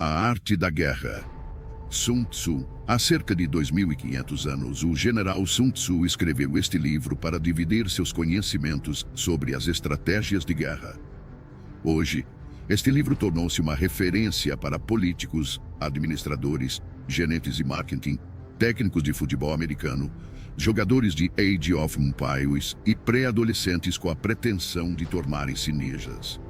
A Arte da Guerra. Sun Tzu. Há cerca de 2.500 anos, o general Sun Tzu escreveu este livro para dividir seus conhecimentos sobre as estratégias de guerra. Hoje, este livro tornou-se uma referência para políticos, administradores, gerentes de marketing, técnicos de futebol americano, jogadores de Age of Empires e pré-adolescentes com a pretensão de tornarem-se ninjas.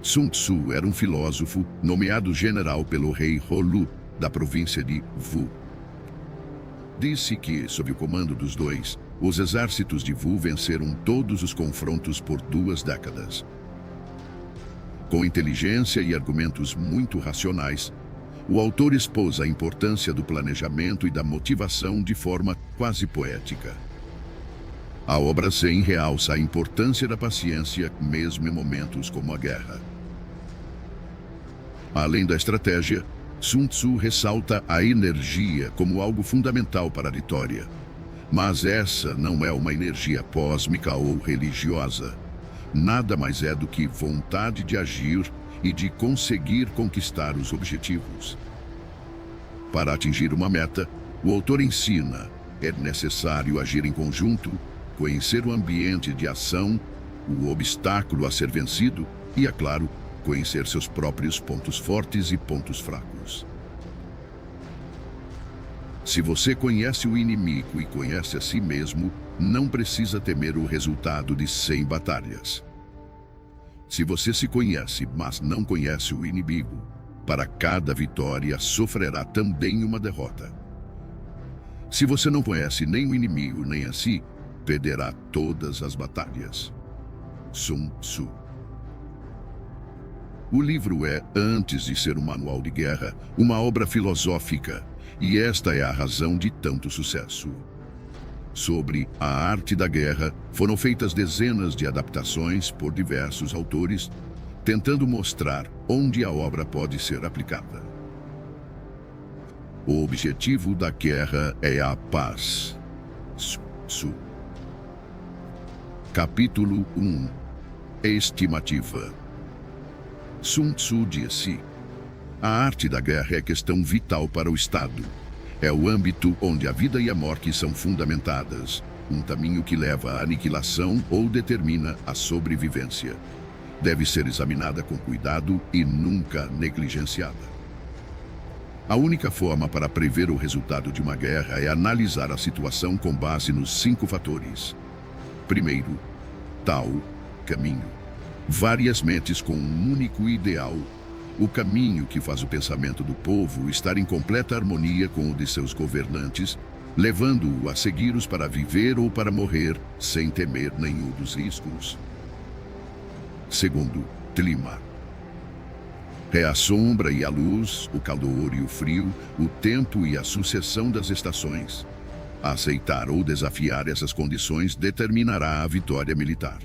Sun Tzu era um filósofo nomeado general pelo rei Holu, da província de Wu. Disse que, sob o comando dos dois, os exércitos de Wu venceram todos os confrontos por 2 décadas. Com inteligência e argumentos muito racionais, o autor expôs a importância do planejamento e da motivação de forma quase poética. A obra Zen realça a importância da paciência, mesmo em momentos como a guerra. Além da estratégia, Sun Tzu ressalta a energia como algo fundamental para a vitória. Mas essa não é uma energia cósmica ou religiosa. Nada mais é do que vontade de agir e de conseguir conquistar os objetivos. Para atingir uma meta, o autor ensina: é necessário agir em conjunto, conhecer o ambiente de ação, o obstáculo a ser vencido e, é claro, conhecer seus próprios pontos fortes e pontos fracos. Se você conhece o inimigo e conhece a si mesmo, não precisa temer o resultado de 100 batalhas. Se você se conhece, mas não conhece o inimigo, para cada vitória sofrerá também uma derrota. Se você não conhece nem o inimigo nem a si, perderá todas as batalhas. Sun Tzu. O livro é, antes de ser um manual de guerra, uma obra filosófica, e esta é a razão de tanto sucesso. Sobre a arte da guerra, foram feitas dezenas de adaptações por diversos autores, tentando mostrar onde a obra pode ser aplicada. O objetivo da guerra é a paz. Sun Tzu. Capítulo 1. Estimativa. Sun Tzu disse: a arte da guerra é questão vital para o Estado. É o âmbito onde a vida e a morte são fundamentadas, um caminho que leva à aniquilação ou determina a sobrevivência. Deve ser examinada com cuidado e nunca negligenciada. A única forma para prever o resultado de uma guerra é analisar a situação com base nos 5 fatores. Primeiro, Tao, caminho. Várias mentes com um único ideal. O caminho que faz o pensamento do povo estar em completa harmonia com o de seus governantes, levando-o a segui-los para viver ou para morrer, sem temer nenhum dos riscos. Segundo, clima. É a sombra e a luz, o calor e o frio, o tempo e a sucessão das estações. Aceitar ou desafiar essas condições determinará a vitória militar.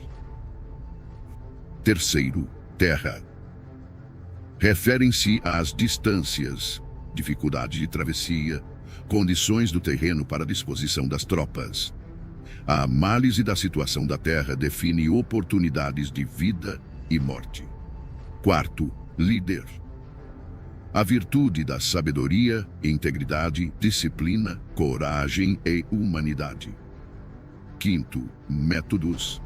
Terceiro, terra. Referem-se às distâncias, dificuldade de travessia, condições do terreno para a disposição das tropas. A análise da situação da terra define oportunidades de vida e morte. Quarto, líder. A virtude da sabedoria, integridade, disciplina, coragem e humanidade. Quinto, métodos.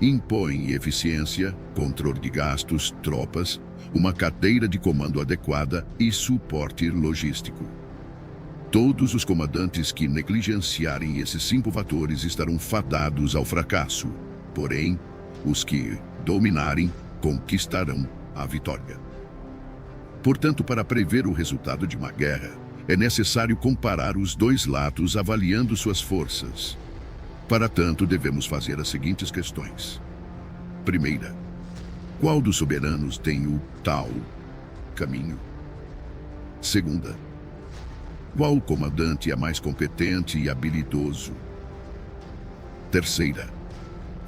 Impõe eficiência, controle de gastos, tropas, uma cadeira de comando adequada e suporte logístico. Todos os comandantes que negligenciarem esses 5 fatores estarão fadados ao fracasso. Porém, os que dominarem conquistarão a vitória. Portanto, para prever o resultado de uma guerra, é necessário comparar os 2 lados avaliando suas forças. Para tanto, devemos fazer as seguintes questões. Primeira, qual dos soberanos tem o Tao, caminho? Segunda, qual comandante é mais competente e habilidoso? Terceira,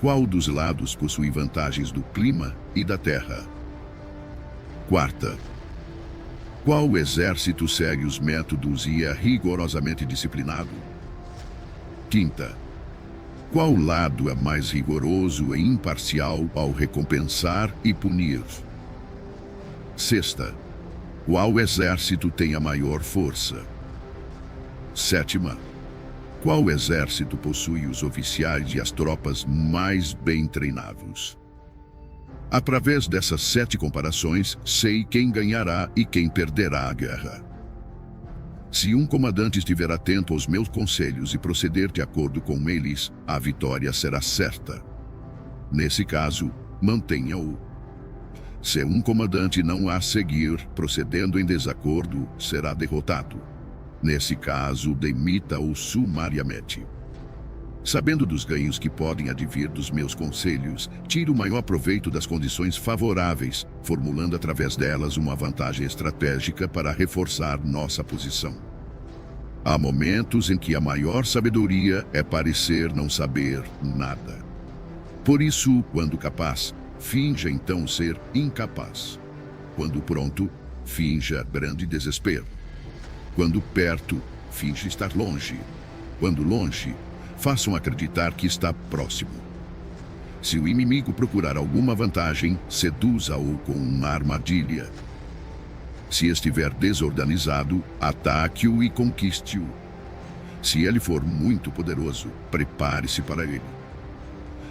qual dos lados possui vantagens do clima e da terra? Quarta, qual exército segue os métodos e é rigorosamente disciplinado? Quinta, qual lado é mais rigoroso e imparcial ao recompensar e punir? Sexta, qual exército tem a maior força? Sétima, qual exército possui os oficiais e as tropas mais bem treinados? Através dessas 7 comparações, sei quem ganhará e quem perderá a guerra. Se um comandante estiver atento aos meus conselhos e proceder de acordo com eles, a vitória será certa. Nesse caso, mantenha-o. Se um comandante não a seguir, procedendo em desacordo, será derrotado. Nesse caso, demita-o sumariamente. Sabendo dos ganhos que podem advir dos meus conselhos, tire o maior proveito das condições favoráveis, formulando através delas uma vantagem estratégica para reforçar nossa posição. Há momentos em que a maior sabedoria é parecer não saber nada. Por isso, quando capaz, finja então ser incapaz. Quando pronto, finja grande desespero. Quando perto, finja estar longe. Quando longe, façam acreditar que está próximo. Se o inimigo procurar alguma vantagem, seduza-o com uma armadilha. Se estiver desorganizado, ataque-o e conquiste-o. Se ele for muito poderoso, prepare-se para ele.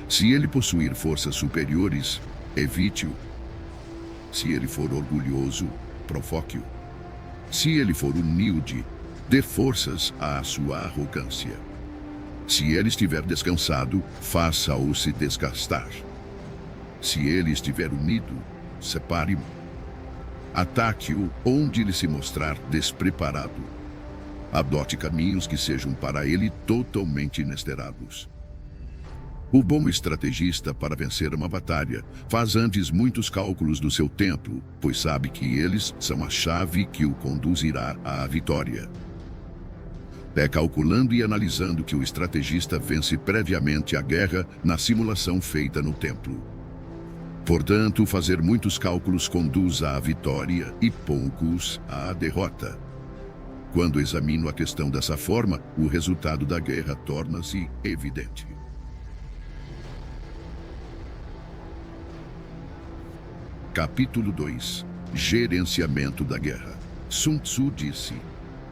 Se ele possuir forças superiores, evite-o. Se ele for orgulhoso, provoque-o. Se ele for humilde, dê forças à sua arrogância. Se ele estiver descansado, faça-o se desgastar. Se ele estiver unido, separe-o. Ataque-o onde ele se mostrar despreparado. Adote caminhos que sejam para ele totalmente inesperados. O bom estrategista, para vencer uma batalha, faz antes muitos cálculos do seu tempo, pois sabe que eles são a chave que o conduzirá à vitória. É calculando e analisando que o estrategista vence previamente a guerra na simulação feita no templo. Portanto, fazer muitos cálculos conduz à vitória e poucos à derrota. Quando examino a questão dessa forma, o resultado da guerra torna-se evidente. Capítulo 2. Gerenciamento da guerra. Sun Tzu disse: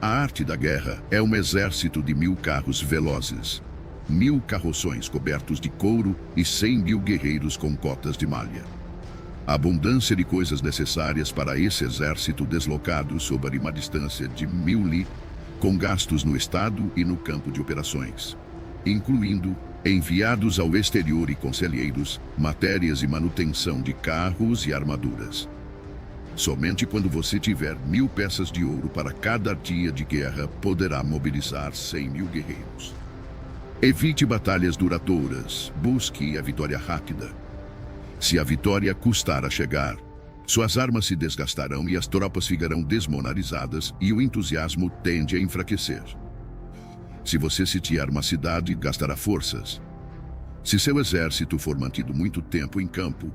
a arte da guerra é um exército de 1000 carros velozes, 1000 carroções cobertos de couro e 100.000 guerreiros com cotas de malha. A abundância de coisas necessárias para esse exército deslocado sobre uma distância de 1000 li, com gastos no estado e no campo de operações, incluindo enviados ao exterior e conselheiros, matérias e manutenção de carros e armaduras. Somente quando você tiver 1000 peças de ouro para cada dia de guerra, poderá mobilizar 100.000 guerreiros. Evite batalhas duradouras, busque a vitória rápida. Se a vitória custar a chegar, suas armas se desgastarão e as tropas ficarão desmoralizadas e o entusiasmo tende a enfraquecer. Se você sitiar uma cidade, gastará forças. Se seu exército for mantido muito tempo em campo,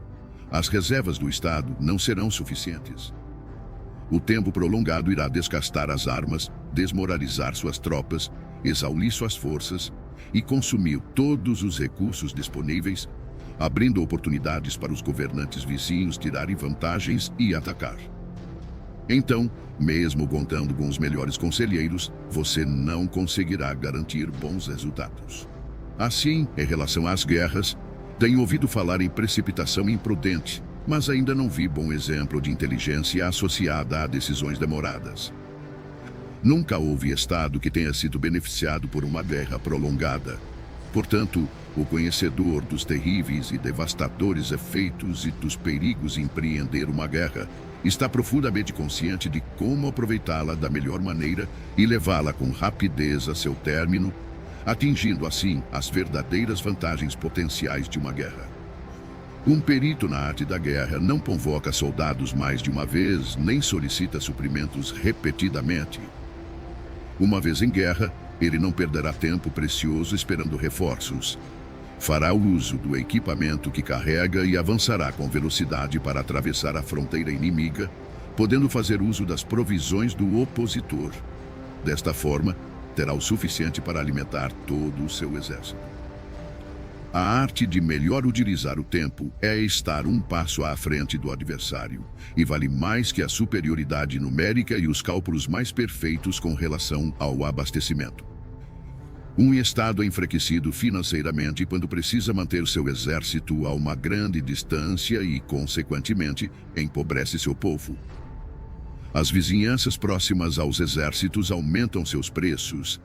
as reservas do Estado não serão suficientes. O tempo prolongado irá desgastar as armas, desmoralizar suas tropas, exaurir suas forças e consumir todos os recursos disponíveis, abrindo oportunidades para os governantes vizinhos tirarem vantagens e atacar. Então, mesmo contando com os melhores conselheiros, você não conseguirá garantir bons resultados. Assim, em relação às guerras, tenho ouvido falar em precipitação imprudente, mas ainda não vi bom exemplo de inteligência associada a decisões demoradas. Nunca houve Estado que tenha sido beneficiado por uma guerra prolongada. Portanto, o conhecedor dos terríveis e devastadores efeitos e dos perigos em empreender uma guerra está profundamente consciente de como aproveitá-la da melhor maneira e levá-la com rapidez a seu término, atingindo assim as verdadeiras vantagens potenciais de uma guerra. Um perito na arte da guerra não convoca soldados mais de uma vez, nem solicita suprimentos repetidamente. Uma vez em guerra, ele não perderá tempo precioso esperando reforços. Fará uso do equipamento que carrega e avançará com velocidade para atravessar a fronteira inimiga, podendo fazer uso das provisões do opositor. Desta forma, terá o suficiente para alimentar todo o seu exército. A arte de melhor utilizar o tempo é estar um passo à frente do adversário, e vale mais que a superioridade numérica e os cálculos mais perfeitos com relação ao abastecimento. Um Estado é enfraquecido financeiramente quando precisa manter seu exército a uma grande distância e, consequentemente, empobrece seu povo. As vizinhanças próximas aos exércitos aumentam seus preços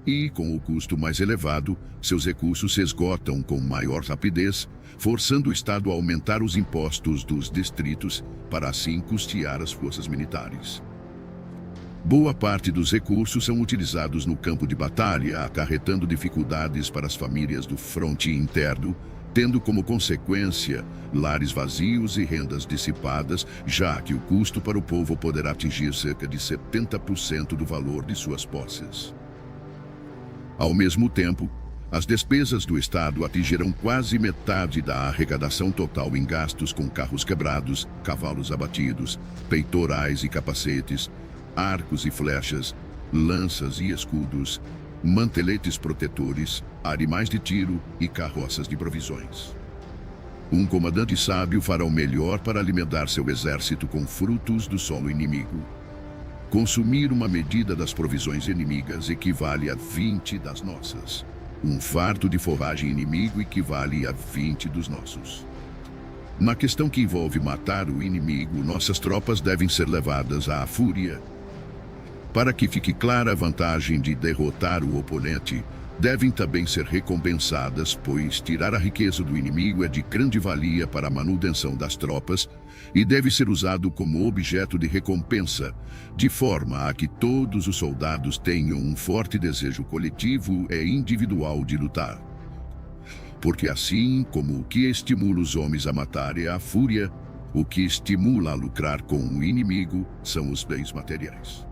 e, com o custo mais elevado, seus recursos se esgotam com maior rapidez, forçando o Estado a aumentar os impostos dos distritos para assim custear as forças militares. Boa parte dos recursos são utilizados no campo de batalha, acarretando dificuldades para as famílias do fronte interno, tendo como consequência lares vazios e rendas dissipadas, já que o custo para o povo poderá atingir cerca de 70% do valor de suas posses. Ao mesmo tempo, as despesas do Estado atingirão quase metade da arrecadação total em gastos com carros quebrados, cavalos abatidos, peitorais e capacetes, arcos e flechas, lanças e escudos, manteletes protetores, animais de tiro e carroças de provisões. Um comandante sábio fará o melhor para alimentar seu exército com frutos do solo inimigo. Consumir uma medida das provisões inimigas equivale a 20 das nossas. Um fardo de forragem inimigo equivale a 20 dos nossos. Na questão que envolve matar o inimigo, nossas tropas devem ser levadas à fúria. Para que fique clara a vantagem de derrotar o oponente, devem também ser recompensadas, pois tirar a riqueza do inimigo é de grande valia para a manutenção das tropas e deve ser usado como objeto de recompensa, de forma a que todos os soldados tenham um forte desejo coletivo e individual de lutar. Porque assim como o que estimula os homens a matar é a fúria, o que estimula a lucrar com o inimigo são os bens materiais.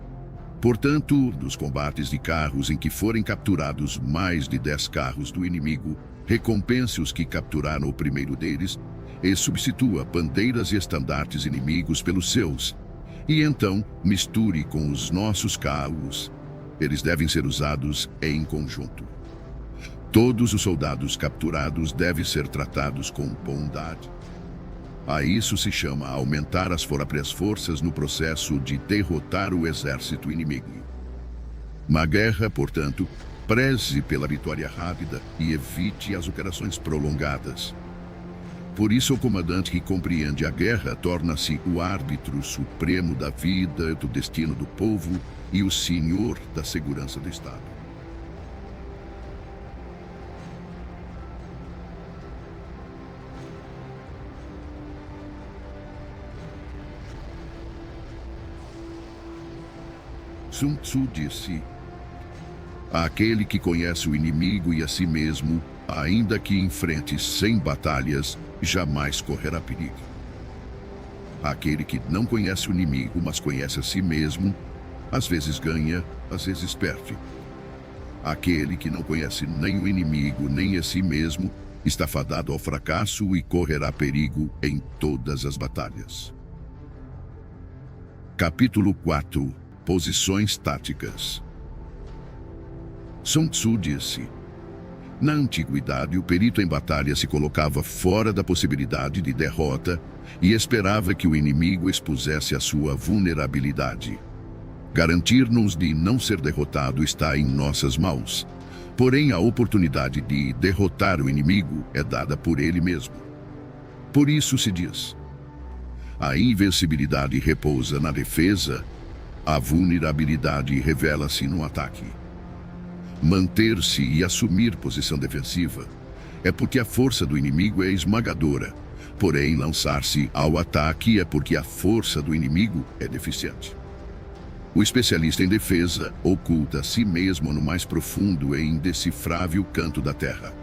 Portanto, nos combates de carros em que forem capturados mais de 10 carros do inimigo, recompense os que capturaram o primeiro deles e substitua bandeiras e estandartes inimigos pelos seus. E então, misture com os nossos carros. Eles devem ser usados em conjunto. Todos os soldados capturados devem ser tratados com bondade. A isso se chama aumentar as próprias forças no processo de derrotar o exército inimigo. Na guerra, portanto, preze pela vitória rápida e evite as operações prolongadas. Por isso, o comandante que compreende a guerra torna-se o árbitro supremo da vida, do destino do povo e o senhor da segurança do Estado. Sun Tzu disse: aquele que conhece o inimigo e a si mesmo, ainda que enfrente 100 batalhas, jamais correrá perigo. Aquele que não conhece o inimigo, mas conhece a si mesmo, às vezes ganha, às vezes perde. Aquele que não conhece nem o inimigo, nem a si mesmo, está fadado ao fracasso e correrá perigo em todas as batalhas. Capítulo 4 – Posições táticas. Sun Tzu disse: na antiguidade, o perito em batalha se colocava fora da possibilidade de derrota e esperava que o inimigo expusesse a sua vulnerabilidade. Garantir-nos de não ser derrotado está em nossas mãos. Porém, a oportunidade de derrotar o inimigo é dada por ele mesmo. Por isso se diz: a invencibilidade repousa na defesa, a vulnerabilidade revela-se no ataque. Manter-se e assumir posição defensiva é porque a força do inimigo é esmagadora, porém lançar-se ao ataque é porque a força do inimigo é deficiente. O especialista em defesa oculta a si mesmo no mais profundo e indecifrável canto da terra.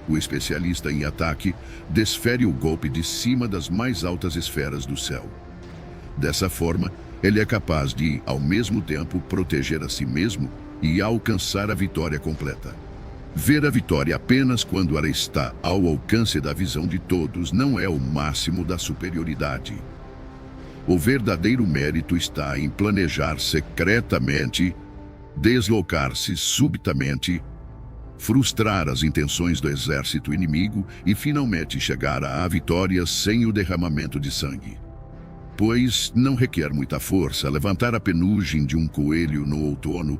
O especialista em ataque desfere o golpe de cima das mais altas esferas do céu. Dessa forma, ele é capaz de, ao mesmo tempo, proteger a si mesmo e alcançar a vitória completa. Ver a vitória apenas quando ela está ao alcance da visão de todos não é o máximo da superioridade. O verdadeiro mérito está em planejar secretamente, deslocar-se subitamente, frustrar as intenções do exército inimigo e finalmente chegar à vitória sem o derramamento de sangue. Pois não requer muita força levantar a penugem de um coelho no outono,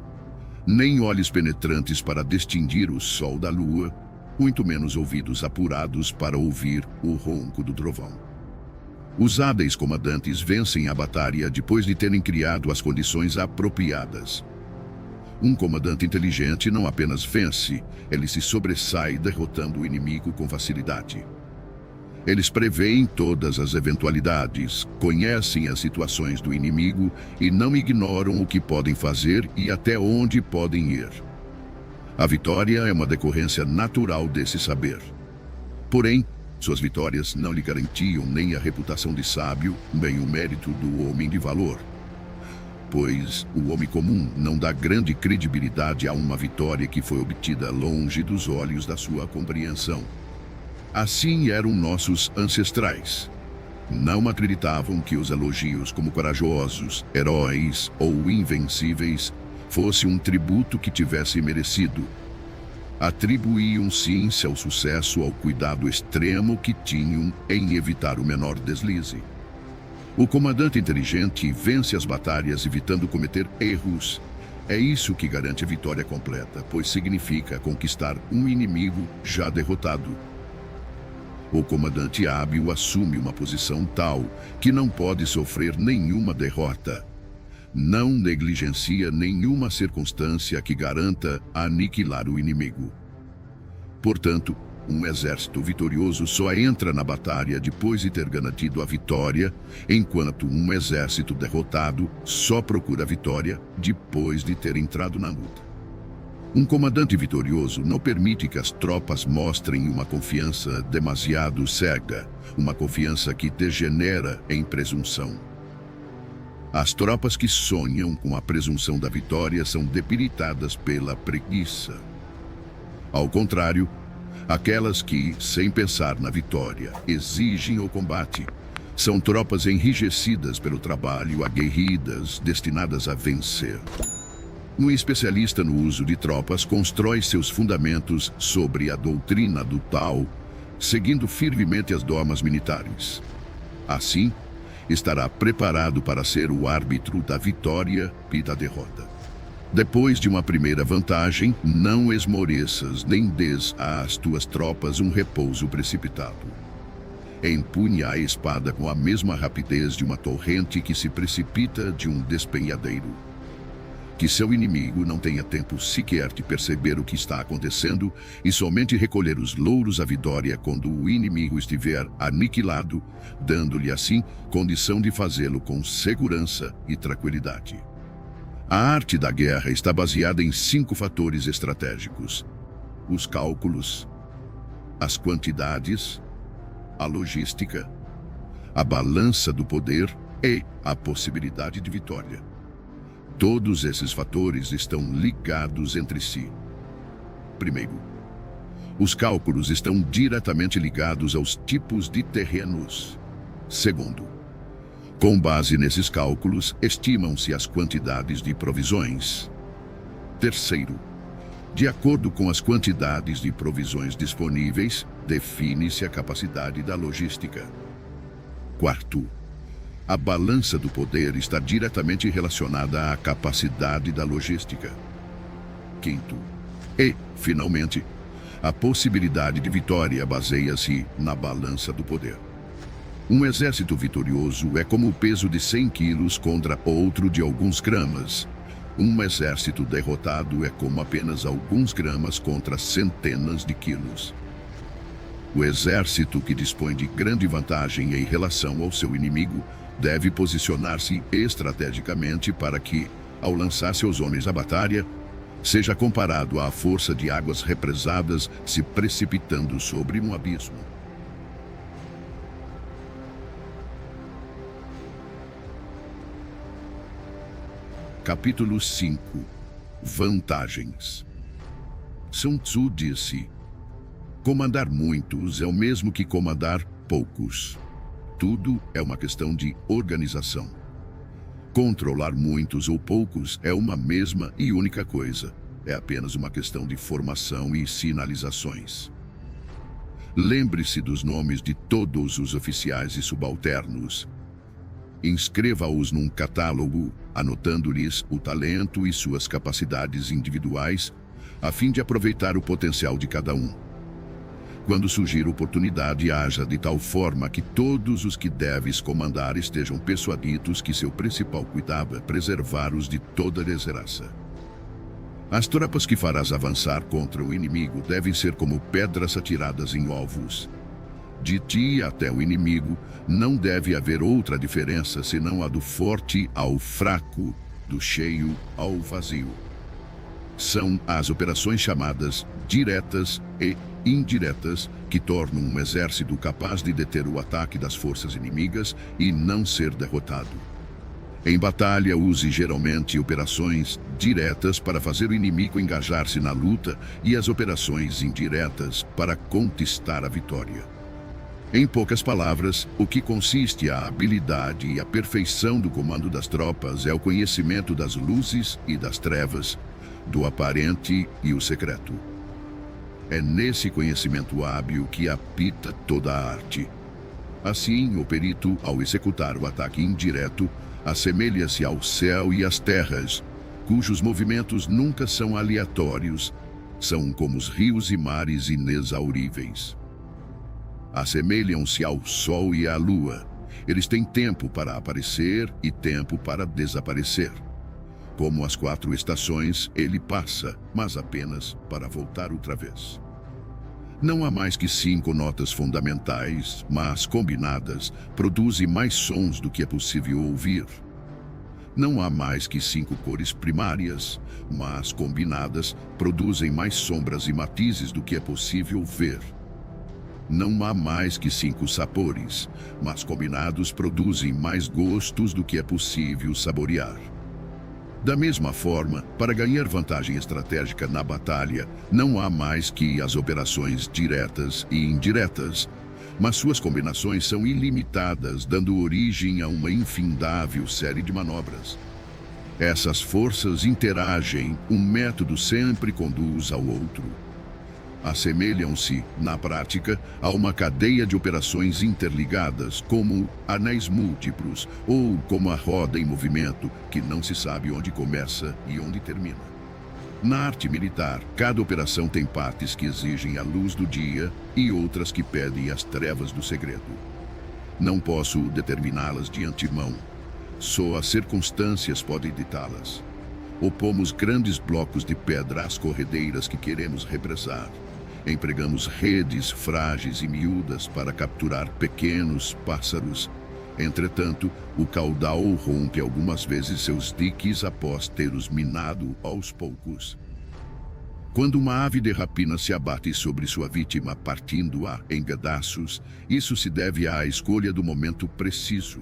nem olhos penetrantes para distinguir o sol da lua, muito menos ouvidos apurados para ouvir o ronco do trovão. Os hábeis comandantes vencem a batalha depois de terem criado as condições apropriadas. Um comandante inteligente não apenas vence, ele se sobressai derrotando o inimigo com facilidade. Eles preveem todas as eventualidades, conhecem as situações do inimigo e não ignoram o que podem fazer e até onde podem ir. A vitória é uma decorrência natural desse saber. Porém, suas vitórias não lhe garantiam nem a reputação de sábio, nem o mérito do homem de valor. Pois o homem comum não dá grande credibilidade a uma vitória que foi obtida longe dos olhos da sua compreensão. Assim eram nossos ancestrais. Não acreditavam que os elogios como corajosos, heróis ou invencíveis fosse um tributo que tivesse merecido. Atribuíam sim seu sucesso ao cuidado extremo que tinham em evitar o menor deslize. O comandante inteligente vence as batalhas evitando cometer erros. É isso que garante a vitória completa, pois significa conquistar um inimigo já derrotado. O comandante hábil assume uma posição tal que não pode sofrer nenhuma derrota. Não negligencia nenhuma circunstância que garanta aniquilar o inimigo. Portanto, um exército vitorioso só entra na batalha depois de ter garantido a vitória, enquanto um exército derrotado só procura a vitória depois de ter entrado na luta. Um comandante vitorioso não permite que as tropas mostrem uma confiança demasiado cega, uma confiança que degenera em presunção. As tropas que sonham com a presunção da vitória são debilitadas pela preguiça. Ao contrário, aquelas que, sem pensar na vitória, exigem o combate, são tropas enrijecidas pelo trabalho, aguerridas, destinadas a vencer. Um especialista no uso de tropas constrói seus fundamentos sobre a doutrina do Tao, seguindo firmemente as normas militares. Assim, estará preparado para ser o árbitro da vitória e da derrota. Depois de uma primeira vantagem, não esmoreças nem des às tuas tropas um repouso precipitado. Empunha a espada com a mesma rapidez de uma torrente que se precipita de um despenhadeiro. Que seu inimigo não tenha tempo sequer de perceber o que está acontecendo e somente recolher os louros à vitória quando o inimigo estiver aniquilado, dando-lhe assim condição de fazê-lo com segurança e tranquilidade. A arte da guerra está baseada em 5 fatores estratégicos: os cálculos, as quantidades, a logística, a balança do poder e a possibilidade de vitória. Todos esses fatores estão ligados entre si. Primeiro, os cálculos estão diretamente ligados aos tipos de terrenos. Segundo, com base nesses cálculos, estimam-se as quantidades de provisões. Terceiro, de acordo com as quantidades de provisões disponíveis, define-se a capacidade da logística. Quarto, a balança do poder está diretamente relacionada à capacidade da logística. Quinto, e, finalmente, a possibilidade de vitória baseia-se na balança do poder. Um exército vitorioso é como o peso de 100 quilos contra outro de alguns gramas. Um exército derrotado é como apenas alguns gramas contra centenas de quilos. O exército que dispõe de grande vantagem em relação ao seu inimigo deve posicionar-se estrategicamente para que, ao lançar seus homens à batalha, seja comparado à força de águas represadas se precipitando sobre um abismo. Capítulo 5. Vantagens. Sun Tzu disse: comandar muitos é o mesmo que comandar poucos. Tudo é uma questão de organização. Controlar muitos ou poucos é uma mesma e única coisa. é apenas uma questão de formação e sinalizações. Lembre-se dos nomes de todos os oficiais e subalternos. Inscreva-os num catálogo, anotando-lhes o talento e suas capacidades individuais, a fim de aproveitar o potencial de cada um. Quando surgir oportunidade, haja de tal forma que todos os que deves comandar estejam persuadidos que seu principal cuidado é preservar-os de toda desgraça. As tropas que farás avançar contra o inimigo devem ser como pedras atiradas em ovos. De ti até o inimigo não deve haver outra diferença senão a do forte ao fraco, do cheio ao vazio. São as operações chamadas diretas e indiretas que tornam um exército capaz de deter o ataque das forças inimigas e não ser derrotado. Em batalha, use geralmente operações diretas para fazer o inimigo engajar-se na luta e as operações indiretas para conquistar a vitória. Em poucas palavras, o que consiste a habilidade e a perfeição do comando das tropas é o conhecimento das luzes e das trevas, do aparente e o secreto. É nesse conhecimento hábil que apita toda a arte. Assim, o perito, ao executar o ataque indireto, assemelha-se ao céu e às terras, cujos movimentos nunca são aleatórios, são como os rios e mares inexauríveis. Assemelham-se ao sol e à lua. Eles têm tempo para aparecer e tempo para desaparecer. Como as 4 estações, ele passa, mas apenas para voltar outra vez. Não há mais que 5 notas fundamentais, mas combinadas, produzem mais sons do que é possível ouvir. Não há mais que 5 cores primárias, mas combinadas, produzem mais sombras e matizes do que é possível ver. Não há mais que 5 sabores, mas combinados produzem mais gostos do que é possível saborear. Da mesma forma, para ganhar vantagem estratégica na batalha, não há mais que as operações diretas e indiretas, mas suas combinações são ilimitadas, dando origem a uma infindável série de manobras. Essas forças interagem, um método sempre conduz ao outro. Assemelham-se, na prática, a uma cadeia de operações interligadas, como anéis múltiplos, ou como a roda em movimento, que não se sabe onde começa e onde termina. Na arte militar, cada operação tem partes que exigem a luz do dia e outras que pedem as trevas do segredo. Não posso determiná-las de antemão. Só as circunstâncias podem ditá-las. Opomos grandes blocos de pedra às corredeiras que queremos represar. Empregamos redes frágeis e miúdas para capturar pequenos pássaros. Entretanto, o caudal rompe algumas vezes seus diques após ter-os minado aos poucos. Quando uma ave de rapina se abate sobre sua vítima, partindo-a em pedaços, isso se deve à escolha do momento preciso.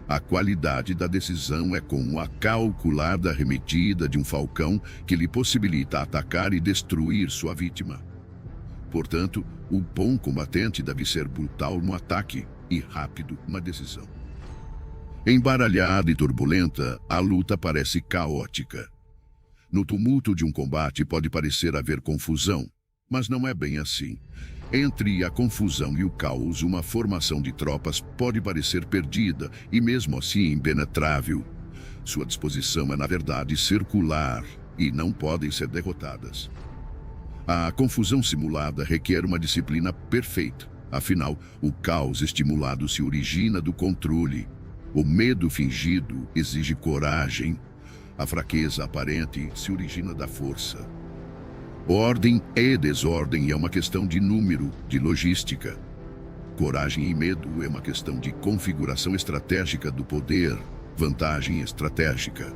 A qualidade da decisão é como a calculada arremetida de um falcão que lhe possibilita atacar e destruir sua vítima. Portanto, o bom combatente deve ser brutal no ataque e rápido na decisão. Embaralhada e turbulenta, a luta parece caótica. No tumulto de um combate pode parecer haver confusão, mas não é bem assim. Entre a confusão e o caos, uma formação de tropas pode parecer perdida e mesmo assim impenetrável. Sua disposição é, na verdade, circular e não podem ser derrotadas. A confusão simulada requer uma disciplina perfeita. Afinal, o caos estimulado se origina do controle. O medo fingido exige coragem. A fraqueza aparente se origina da força. Ordem e desordem é uma questão de número, de logística. Coragem e medo é uma questão de configuração estratégica do poder, vantagem estratégica.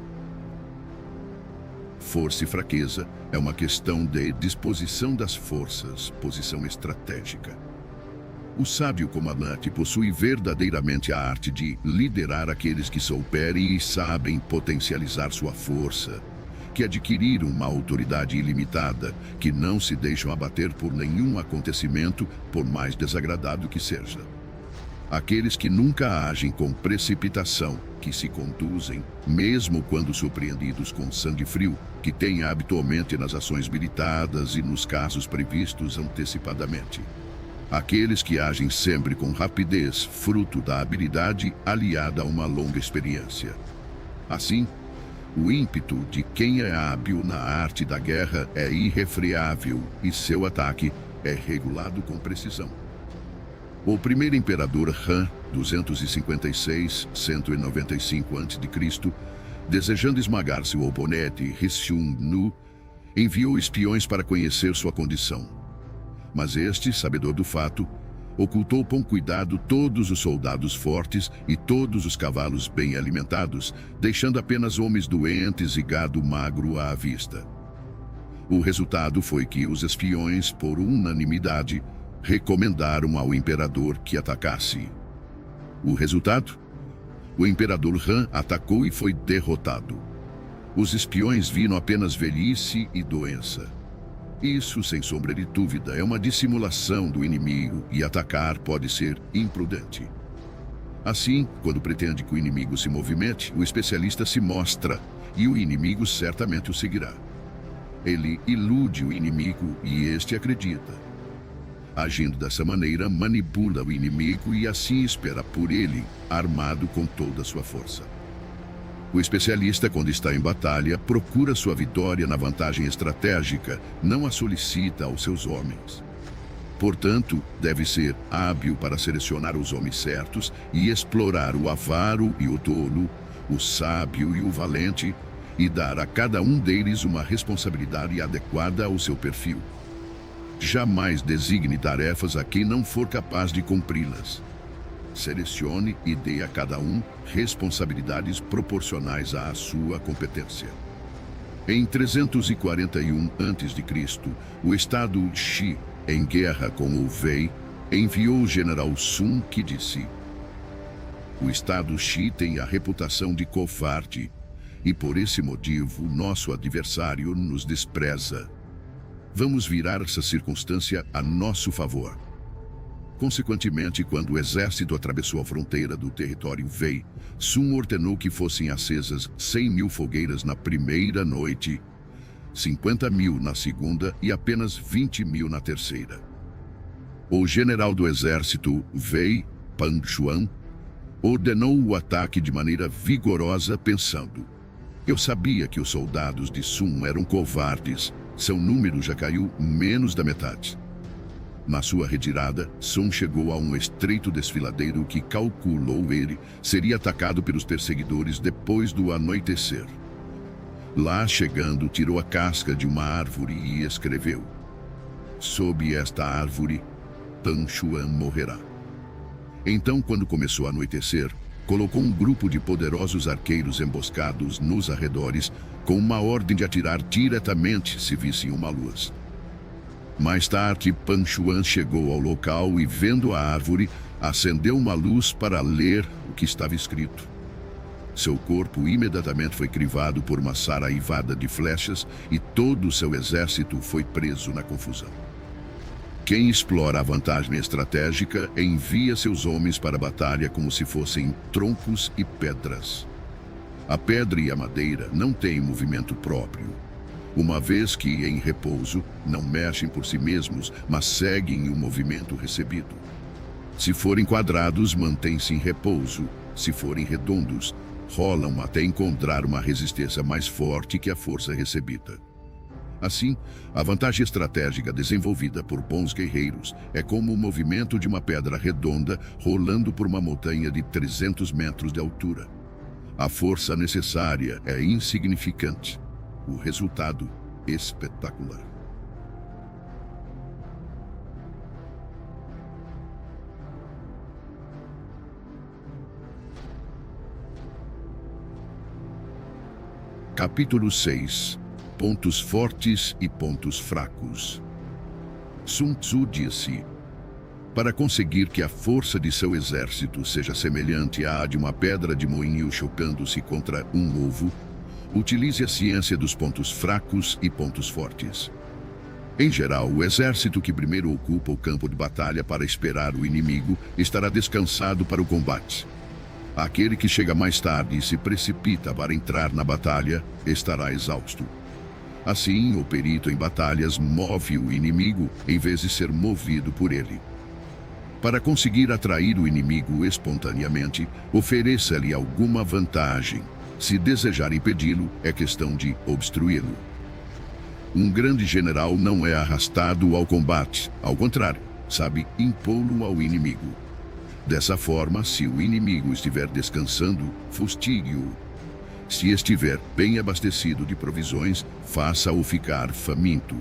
Força e fraqueza é uma questão de disposição das forças, posição estratégica. O sábio comandante possui verdadeiramente a arte de liderar aqueles que souberem e sabem potencializar sua força, que adquiriram uma autoridade ilimitada, que não se deixam abater por nenhum acontecimento, por mais desagradável que seja. Aqueles que nunca agem com precipitação, que se conduzem, mesmo quando surpreendidos com sangue frio, que têm habitualmente nas ações militadas e nos casos previstos antecipadamente. Aqueles que agem sempre com rapidez, fruto da habilidade aliada a uma longa experiência. Assim, o ímpeto de quem é hábil na arte da guerra é irrefreável e seu ataque é regulado com precisão. O primeiro imperador Han, 256-195 a.C., desejando esmagar seu oponente Rishun-nu, enviou espiões para conhecer sua condição. Mas este, sabedor do fato, ocultou com cuidado todos os soldados fortes e todos os cavalos bem alimentados, deixando apenas homens doentes e gado magro à vista. O resultado foi que os espiões, por unanimidade, recomendaram ao imperador que atacasse. O resultado? O imperador Han atacou e foi derrotado. Os espiões viram apenas velhice e doença. Isso, sem sombra de dúvida, é uma dissimulação do inimigo e atacar pode ser imprudente. Assim, quando pretende que o inimigo se movimente, o especialista se mostra e o inimigo certamente o seguirá. Ele ilude o inimigo e este acredita. Agindo dessa maneira, manipula o inimigo e assim espera por ele, armado com toda a sua força. O especialista, quando está em batalha, procura sua vitória na vantagem estratégica, não a solicita aos seus homens. Portanto, deve ser hábil para selecionar os homens certos e explorar o avaro e o tolo, o sábio e o valente, e dar a cada um deles uma responsabilidade adequada ao seu perfil. Jamais designe tarefas a quem não for capaz de cumpri-las. Selecione e dê a cada um responsabilidades proporcionais à sua competência. Em 341 a.C., o estado Xi, em guerra com o Wei, enviou o general Sun, que disse: "O estado Xi tem a reputação de covarde, e por esse motivo nosso adversário nos despreza. Vamos virar essa circunstância a nosso favor." Consequentemente, quando o exército atravessou a fronteira do território Wei, Sun ordenou que fossem acesas 100.000 fogueiras na primeira noite, 50.000 na segunda e apenas 20.000 na terceira. O general do exército Wei, Pan Xuan, ordenou o ataque de maneira vigorosa, pensando: "Eu sabia que os soldados de Sun eram covardes. Seu número já caiu menos da metade." Na sua retirada, Sun chegou a um estreito desfiladeiro que calculou ele seria atacado pelos perseguidores depois do anoitecer. Lá chegando, tirou a casca de uma árvore e escreveu: "Sob esta árvore, Pan Xuan morrerá." Então, quando começou a anoitecer, colocou um grupo de poderosos arqueiros emboscados nos arredores, com uma ordem de atirar diretamente se vissem uma luz. Mais tarde, Pan Xuan chegou ao local e, vendo a árvore, acendeu uma luz para ler o que estava escrito. Seu corpo imediatamente foi crivado por uma saraivada de flechas e todo o seu exército foi preso na confusão. Quem explora a vantagem estratégica envia seus homens para a batalha como se fossem troncos e pedras. A pedra e a madeira não têm movimento próprio, uma vez que, em repouso, não mexem por si mesmos, mas seguem o movimento recebido. Se forem quadrados, mantêm-se em repouso. Se forem redondos, rolam até encontrar uma resistência mais forte que a força recebida. Assim, a vantagem estratégica desenvolvida por bons guerreiros é como o movimento de uma pedra redonda rolando por uma montanha de 300 metros de altura. A força necessária é insignificante. O resultado, espetacular. Capítulo 6. Pontos fortes e pontos fracos. Sun Tzu disse: "Para conseguir que a força de seu exército seja semelhante à de uma pedra de moinho chocando-se contra um ovo, utilize a ciência dos pontos fracos e pontos fortes." Em geral, o exército que primeiro ocupa o campo de batalha para esperar o inimigo estará descansado para o combate. Aquele que chega mais tarde e se precipita para entrar na batalha estará exausto. Assim, o perito em batalhas move o inimigo em vez de ser movido por ele. Para conseguir atrair o inimigo espontaneamente, ofereça-lhe alguma vantagem. Se desejar impedi-lo, é questão de obstruí-lo. Um grande general não é arrastado ao combate, ao contrário, sabe impô-lo ao inimigo. Dessa forma, se o inimigo estiver descansando, fustigue-o. Se estiver bem abastecido de provisões, faça-o ficar faminto.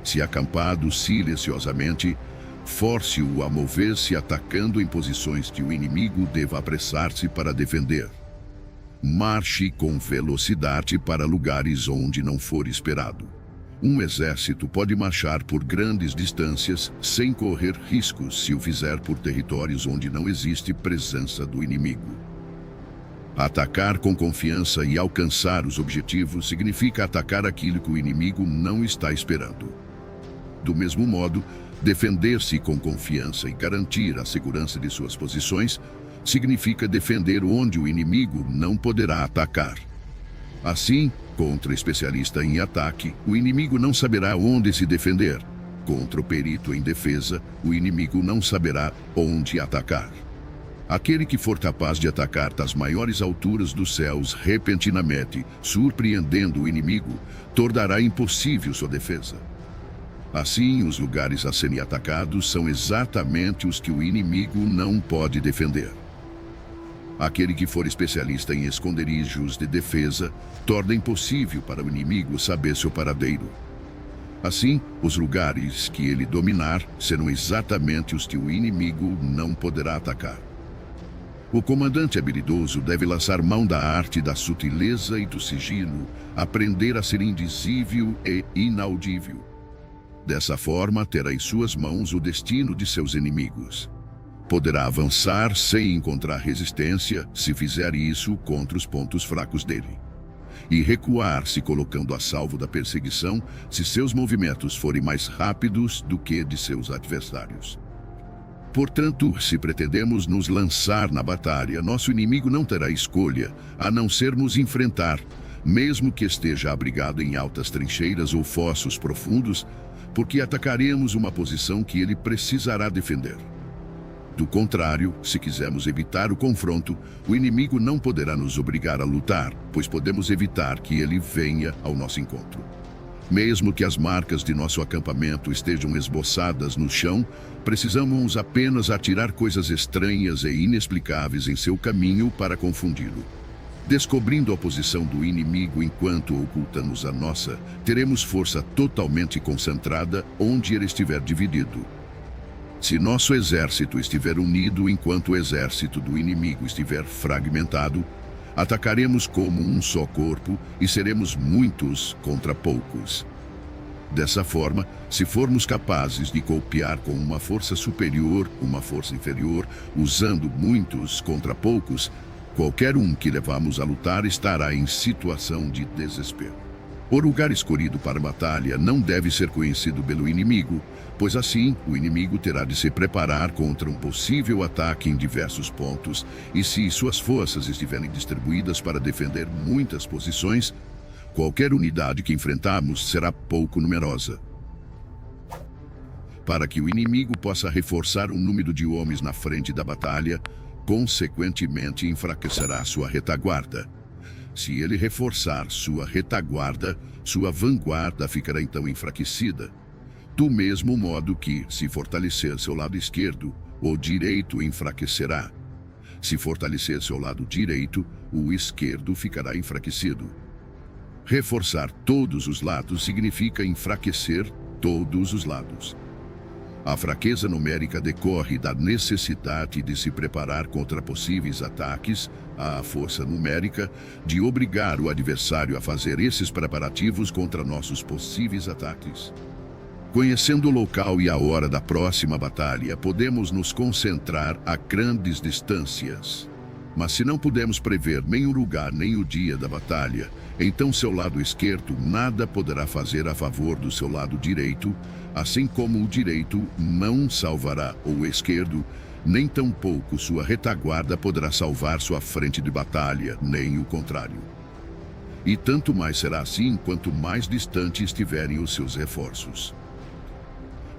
Se acampado silenciosamente, force-o a mover-se atacando em posições que o inimigo deva apressar-se para defender. Marche com velocidade para lugares onde não for esperado. Um exército pode marchar por grandes distâncias sem correr riscos se o fizer por territórios onde não existe presença do inimigo. Atacar com confiança e alcançar os objetivos significa atacar aquilo que o inimigo não está esperando. Do mesmo modo, defender-se com confiança e garantir a segurança de suas posições significa defender onde o inimigo não poderá atacar. Assim, contra o especialista em ataque, o inimigo não saberá onde se defender. Contra o perito em defesa, o inimigo não saberá onde atacar. Aquele que for capaz de atacar das maiores alturas dos céus repentinamente, surpreendendo o inimigo, tornará impossível sua defesa. Assim, os lugares a serem atacados são exatamente os que o inimigo não pode defender. Aquele que for especialista em esconderijos de defesa torna impossível para o inimigo saber seu paradeiro. Assim, os lugares que ele dominar serão exatamente os que o inimigo não poderá atacar. O comandante habilidoso deve lançar mão da arte da sutileza e do sigilo, aprender a ser indizível e inaudível. Dessa forma, terá em suas mãos o destino de seus inimigos. Poderá avançar sem encontrar resistência se fizer isso contra os pontos fracos dele. E recuar se colocando a salvo da perseguição se seus movimentos forem mais rápidos do que de seus adversários. Portanto, se pretendemos nos lançar na batalha, nosso inimigo não terá escolha a não sermos enfrentar, mesmo que esteja abrigado em altas trincheiras ou fossos profundos, porque atacaremos uma posição que ele precisará defender. Do contrário, se quisermos evitar o confronto, o inimigo não poderá nos obrigar a lutar, pois podemos evitar que ele venha ao nosso encontro. Mesmo que as marcas de nosso acampamento estejam esboçadas no chão, precisamos apenas atirar coisas estranhas e inexplicáveis em seu caminho para confundi-lo. Descobrindo a posição do inimigo enquanto ocultamos a nossa, teremos força totalmente concentrada onde ele estiver dividido. Se nosso exército estiver unido enquanto o exército do inimigo estiver fragmentado, atacaremos como um só corpo e seremos muitos contra poucos. Dessa forma, se formos capazes de golpear com uma força superior, uma força inferior, usando muitos contra poucos, qualquer um que levamos a lutar estará em situação de desespero. O lugar escolhido para a batalha não deve ser conhecido pelo inimigo, pois assim o inimigo terá de se preparar contra um possível ataque em diversos pontos, e se suas forças estiverem distribuídas para defender muitas posições, qualquer unidade que enfrentarmos será pouco numerosa. Para que o inimigo possa reforçar o número de homens na frente da batalha, consequentemente enfraquecerá sua retaguarda. Se ele reforçar sua retaguarda, sua vanguarda ficará então enfraquecida. Do mesmo modo que, se fortalecer seu lado esquerdo, o direito enfraquecerá. Se fortalecer seu lado direito, o esquerdo ficará enfraquecido. Reforçar todos os lados significa enfraquecer todos os lados. A fraqueza numérica decorre da necessidade de se preparar contra possíveis ataques, a força numérica de obrigar o adversário a fazer esses preparativos contra nossos possíveis ataques. Conhecendo o local e a hora da próxima batalha, podemos nos concentrar a grandes distâncias. Mas se não pudermos prever nem o lugar nem o dia da batalha, então seu lado esquerdo nada poderá fazer a favor do seu lado direito, assim como o direito não salvará o esquerdo, nem tampouco sua retaguarda poderá salvar sua frente de batalha, nem o contrário. E tanto mais será assim quanto mais distante estiverem os seus reforços.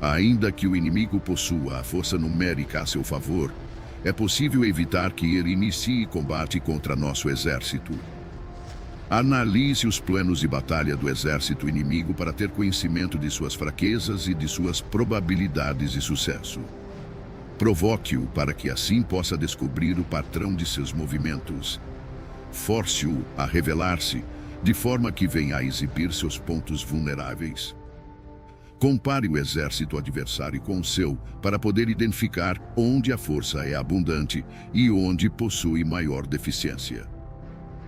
Ainda que o inimigo possua a força numérica a seu favor, é possível evitar que ele inicie combate contra nosso exército. Analise os planos de batalha do exército inimigo para ter conhecimento de suas fraquezas e de suas probabilidades de sucesso. Provoque-o para que assim possa descobrir o patrão de seus movimentos. Force-o a revelar-se, de forma que venha a exibir seus pontos vulneráveis. Compare o exército adversário com o seu para poder identificar onde a força é abundante e onde possui maior deficiência.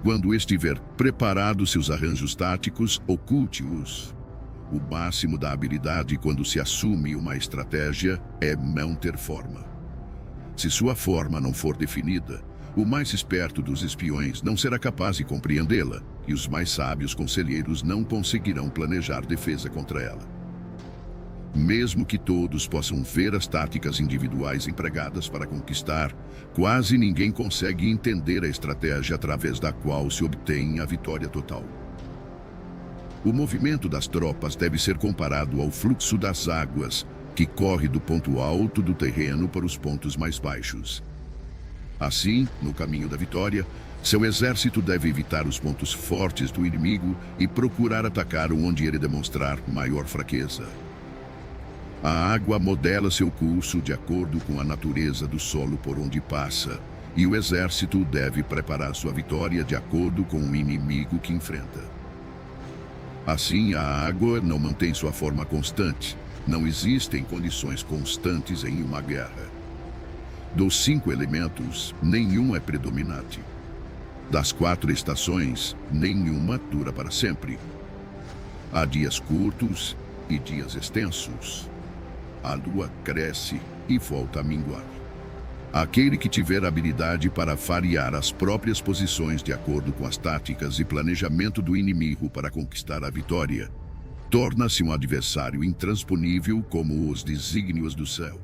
Quando estiver preparado seus arranjos táticos, oculte-os. O máximo da habilidade quando se assume uma estratégia é não ter forma. Se sua forma não for definida, o mais esperto dos espiões não será capaz de compreendê-la e os mais sábios conselheiros não conseguirão planejar defesa contra ela. Mesmo que todos possam ver as táticas individuais empregadas para conquistar, quase ninguém consegue entender a estratégia através da qual se obtém a vitória total. O movimento das tropas deve ser comparado ao fluxo das águas, que corre do ponto alto do terreno para os pontos mais baixos. Assim, no caminho da vitória, seu exército deve evitar os pontos fortes do inimigo e procurar atacar onde ele demonstrar maior fraqueza. A água modela seu curso de acordo com a natureza do solo por onde passa, e o exército deve preparar sua vitória de acordo com o inimigo que enfrenta. Assim, a água não mantém sua forma constante. Não existem condições constantes em uma guerra. Dos 5 elementos, nenhum é predominante. Das 4 estações, nenhuma dura para sempre. Há dias curtos e dias extensos. A lua cresce e volta a minguar. Aquele que tiver habilidade para variar as próprias posições de acordo com as táticas e planejamento do inimigo para conquistar a vitória, torna-se um adversário intransponível como os desígnios do céu.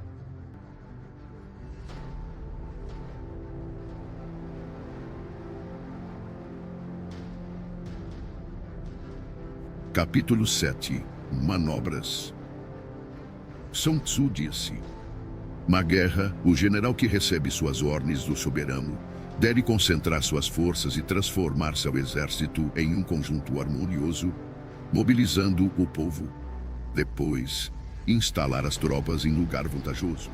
Capítulo 7. Manobras. Sun Tzu disse: na guerra, o general que recebe suas ordens do soberano deve concentrar suas forças e transformar seu exército em um conjunto harmonioso, mobilizando o povo. Depois, instalar as tropas em lugar vantajoso.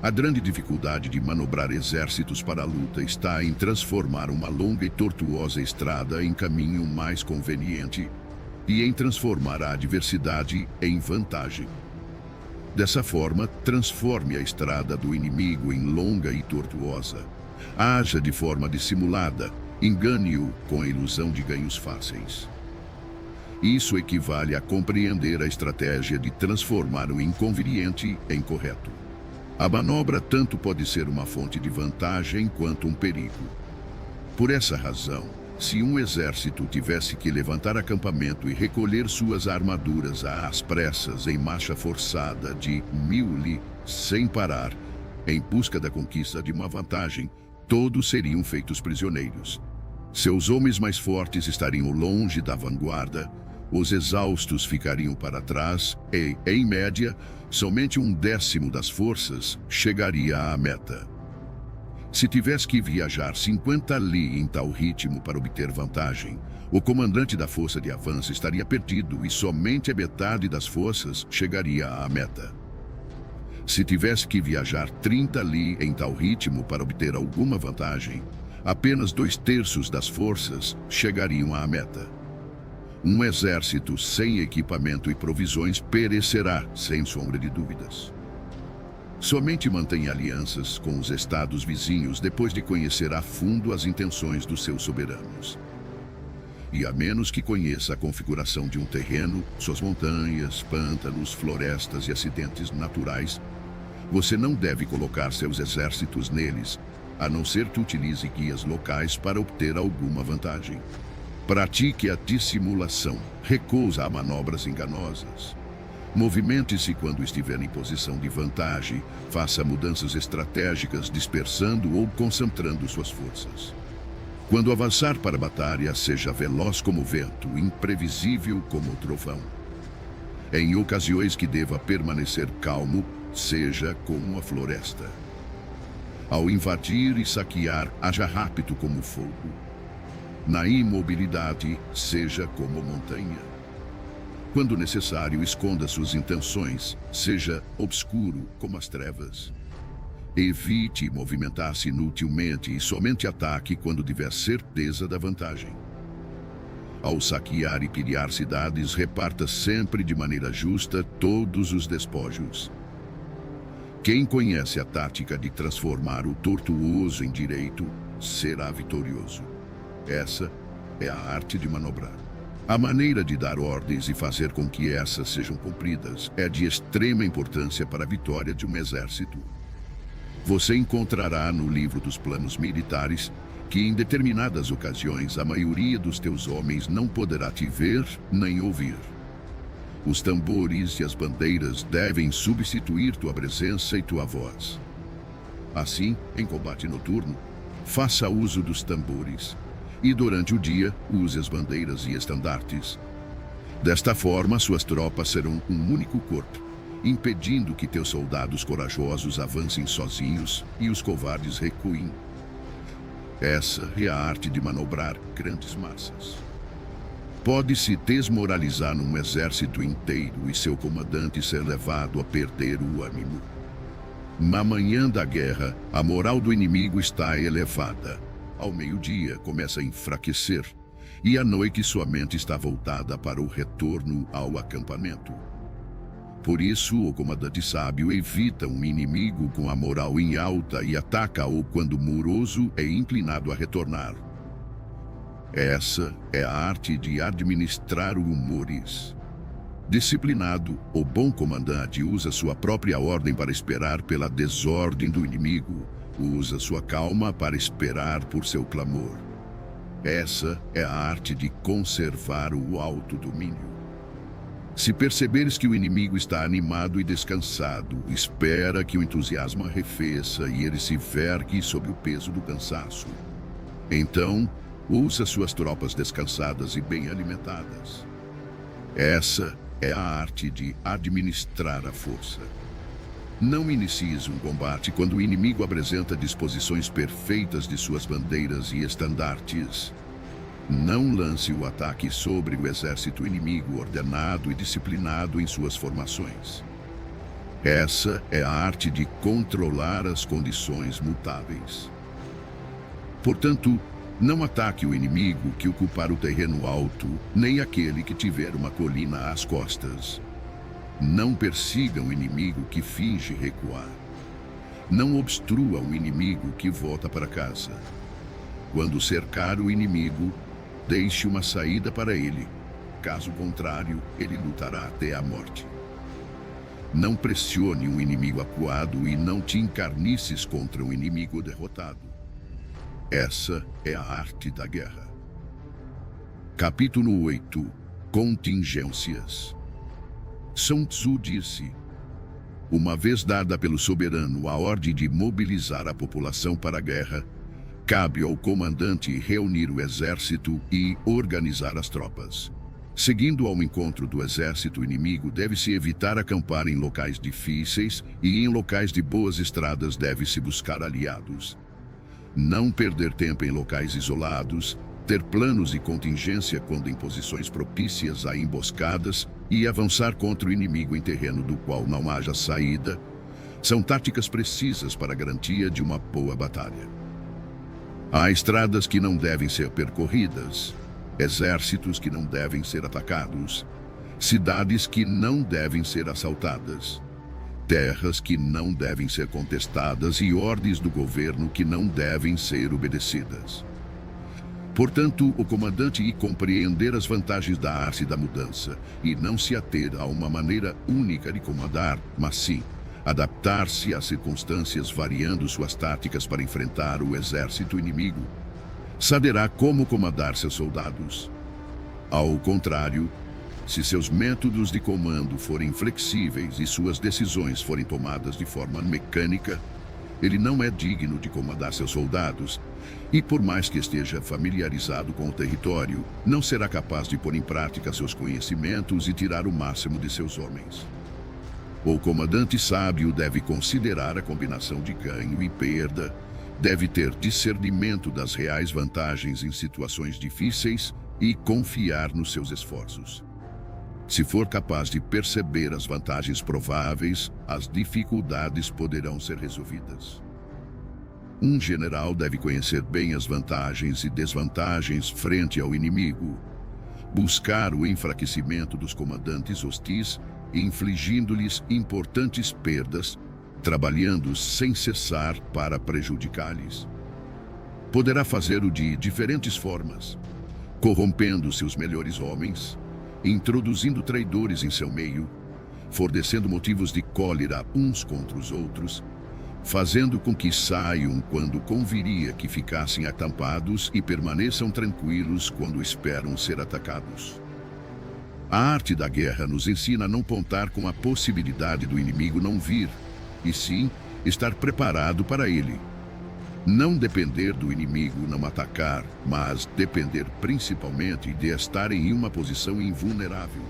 A grande dificuldade de manobrar exércitos para a luta está em transformar uma longa e tortuosa estrada em caminho mais conveniente e em transformar a adversidade em vantagem. Dessa forma, transforme a estrada do inimigo em longa e tortuosa. Haja de forma dissimulada, engane-o com a ilusão de ganhos fáceis. Isso equivale a compreender a estratégia de transformar o inconveniente em correto. A manobra tanto pode ser uma fonte de vantagem quanto um perigo. Por essa razão, se um exército tivesse que levantar acampamento e recolher suas armaduras às pressas em marcha forçada de 1000 li, sem parar, em busca da conquista de uma vantagem, todos seriam feitos prisioneiros. Seus homens mais fortes estariam longe da vanguarda, os exaustos ficariam para trás e, em média, somente 1/10 das forças chegaria à meta. Se tivesse que viajar 50 li em tal ritmo para obter vantagem, o comandante da força de avanço estaria perdido e somente a metade das forças chegaria à meta. Se tivesse que viajar 30 li em tal ritmo para obter alguma vantagem, apenas 2/3 das forças chegariam à meta. Um exército sem equipamento e provisões perecerá, sem sombra de dúvidas. Somente mantém alianças com os estados vizinhos depois de conhecer a fundo as intenções dos seus soberanos. E a menos que conheça a configuração de um terreno, suas montanhas, pântanos, florestas e acidentes naturais, você não deve colocar seus exércitos neles, a não ser que utilize guias locais para obter alguma vantagem. Pratique a dissimulação, recusa a manobras enganosas. Movimente-se quando estiver em posição de vantagem, faça mudanças estratégicas dispersando ou concentrando suas forças. Quando avançar para a batalha, seja veloz como o vento, imprevisível como o trovão. Em ocasiões que deva permanecer calmo, seja como a floresta. Ao invadir e saquear, haja rápido como o fogo. Na imobilidade, seja como montanha. Quando necessário, esconda suas intenções, seja obscuro como as trevas. Evite movimentar-se inutilmente e somente ataque quando tiver certeza da vantagem. Ao saquear e pilhar cidades, reparta sempre de maneira justa todos os despojos. Quem conhece a tática de transformar o tortuoso em direito, será vitorioso. Essa é a arte de manobrar. A maneira de dar ordens e fazer com que essas sejam cumpridas é de extrema importância para a vitória de um exército. Você encontrará no livro dos planos militares que em determinadas ocasiões a maioria dos teus homens não poderá te ver nem ouvir. Os tambores e as bandeiras devem substituir tua presença e tua voz. Assim, em combate noturno, faça uso dos tambores. E durante o dia, use as bandeiras e estandartes. Desta forma, suas tropas serão um único corpo, impedindo que teus soldados corajosos avancem sozinhos e os covardes recuem. Essa é a arte de manobrar grandes massas. Pode-se desmoralizar num exército inteiro e seu comandante ser levado a perder o ânimo. Na manhã da guerra, a moral do inimigo está elevada. Ao meio-dia, começa a enfraquecer, e à noite sua mente está voltada para o retorno ao acampamento. Por isso, o comandante sábio evita um inimigo com a moral em alta e ataca-o quando moroso é inclinado a retornar. Essa é a arte de administrar humores. Disciplinado, o bom comandante usa sua própria ordem para esperar pela desordem do inimigo. Usa sua calma para esperar por seu clamor. Essa é a arte de conservar o autodomínio. Se perceberes que o inimigo está animado e descansado, espera que o entusiasmo arrefeça e ele se vergue sob o peso do cansaço. Então, usa suas tropas descansadas e bem alimentadas. Essa é a arte de administrar a força. Não inicies um combate quando o inimigo apresenta disposições perfeitas de suas bandeiras e estandartes. Não lance o ataque sobre o exército inimigo ordenado e disciplinado em suas formações. Essa é a arte de controlar as condições mutáveis. Portanto, não ataque o inimigo que ocupar o terreno alto, nem aquele que tiver uma colina às costas. Não persiga o inimigo que finge recuar. Não obstrua o inimigo que volta para casa. Quando cercar o inimigo, deixe uma saída para ele. Caso contrário, ele lutará até a morte. Não pressione um inimigo acuado e não te encarnices contra um inimigo derrotado. Essa é a arte da guerra. Capítulo 8. Contingências. Sun Tzu disse: uma vez dada pelo soberano a ordem de mobilizar a população para a guerra, cabe ao comandante reunir o exército e organizar as tropas. Seguindo ao encontro do exército inimigo, deve-se evitar acampar em locais difíceis e em locais de boas estradas deve-se buscar aliados. Não perder tempo em locais isolados, ter planos e contingência quando em posições propícias a emboscadas e avançar contra o inimigo em terreno do qual não haja saída, são táticas precisas para a garantia de uma boa batalha. Há estradas que não devem ser percorridas, exércitos que não devem ser atacados, cidades que não devem ser assaltadas, terras que não devem ser contestadas e ordens do governo que não devem ser obedecidas. Portanto, o comandante tem que compreender as vantagens da arte da mudança e não se ater a uma maneira única de comandar, mas sim adaptar-se às circunstâncias variando suas táticas para enfrentar o exército inimigo. Saberá como comandar seus soldados. Ao contrário, se seus métodos de comando forem flexíveis e suas decisões forem tomadas de forma mecânica, ele não é digno de comandar seus soldados e, por mais que esteja familiarizado com o território, não será capaz de pôr em prática seus conhecimentos e tirar o máximo de seus homens. O comandante sábio deve considerar a combinação de ganho e perda, deve ter discernimento das reais vantagens em situações difíceis e confiar nos seus esforços. Se for capaz de perceber as vantagens prováveis, as dificuldades poderão ser resolvidas. Um general deve conhecer bem as vantagens e desvantagens frente ao inimigo, buscar o enfraquecimento dos comandantes hostis, infligindo-lhes importantes perdas, trabalhando sem cessar para prejudicá-los. Poderá fazê-lo de diferentes formas, corrompendo seus melhores homens, introduzindo traidores em seu meio, fornecendo motivos de cólera uns contra os outros, fazendo com que saiam quando conviria que ficassem atampados e permaneçam tranquilos quando esperam ser atacados. A arte da guerra nos ensina a não contar com a possibilidade do inimigo não vir, e sim estar preparado para ele. Não depender do inimigo não atacar, mas depender principalmente de estar em uma posição invulnerável.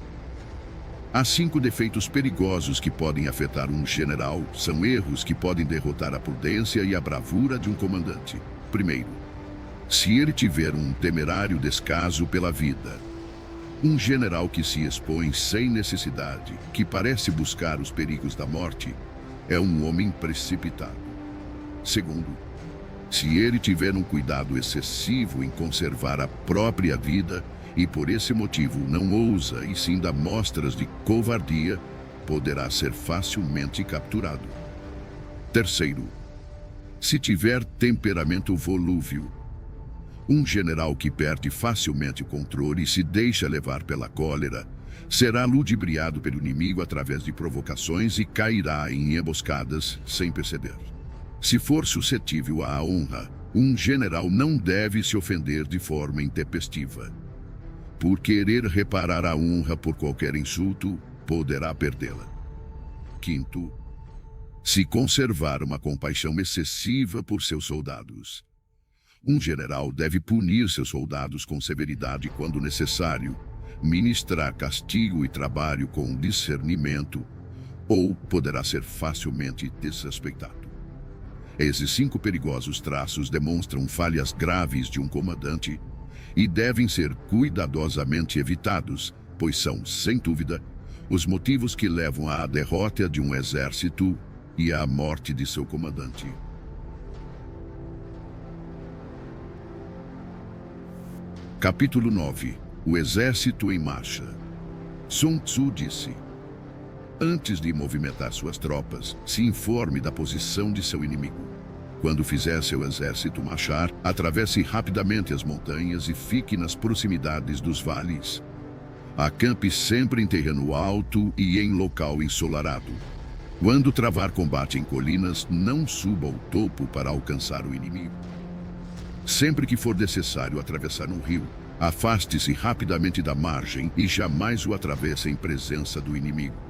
Há 5 defeitos perigosos que podem afetar um general, são erros que podem derrotar a prudência e a bravura de um comandante. Primeiro, se ele tiver um temerário descaso pela vida. Um general que se expõe sem necessidade, que parece buscar os perigos da morte, é um homem precipitado. Segundo, se ele tiver um cuidado excessivo em conservar a própria vida e por esse motivo não ousa e sim dá mostras de covardia, poderá ser facilmente capturado. Terceiro, se tiver temperamento volúvel. Um general que perde facilmente o controle e se deixa levar pela cólera será ludibriado pelo inimigo através de provocações e cairá em emboscadas sem perceber. Se for suscetível à honra, um general não deve se ofender de forma intempestiva. Por querer reparar a honra por qualquer insulto, poderá perdê-la. Quinto, se conservar uma compaixão excessiva por seus soldados. Um general deve punir seus soldados com severidade quando necessário, ministrar castigo e trabalho com discernimento, ou poderá ser facilmente desrespeitado. Esses 5 perigosos traços demonstram falhas graves de um comandante e devem ser cuidadosamente evitados, pois são, sem dúvida, os motivos que levam à derrota de um exército e à morte de seu comandante. Capítulo 9. O exército em marcha. Sun Tzu disse: antes de movimentar suas tropas, se informe da posição de seu inimigo. Quando fizer seu exército marchar, atravesse rapidamente as montanhas e fique nas proximidades dos vales. Acampe sempre em terreno alto e em local ensolarado. Quando travar combate em colinas, não suba ao topo para alcançar o inimigo. Sempre que for necessário atravessar um rio, afaste-se rapidamente da margem e jamais o atravesse em presença do inimigo.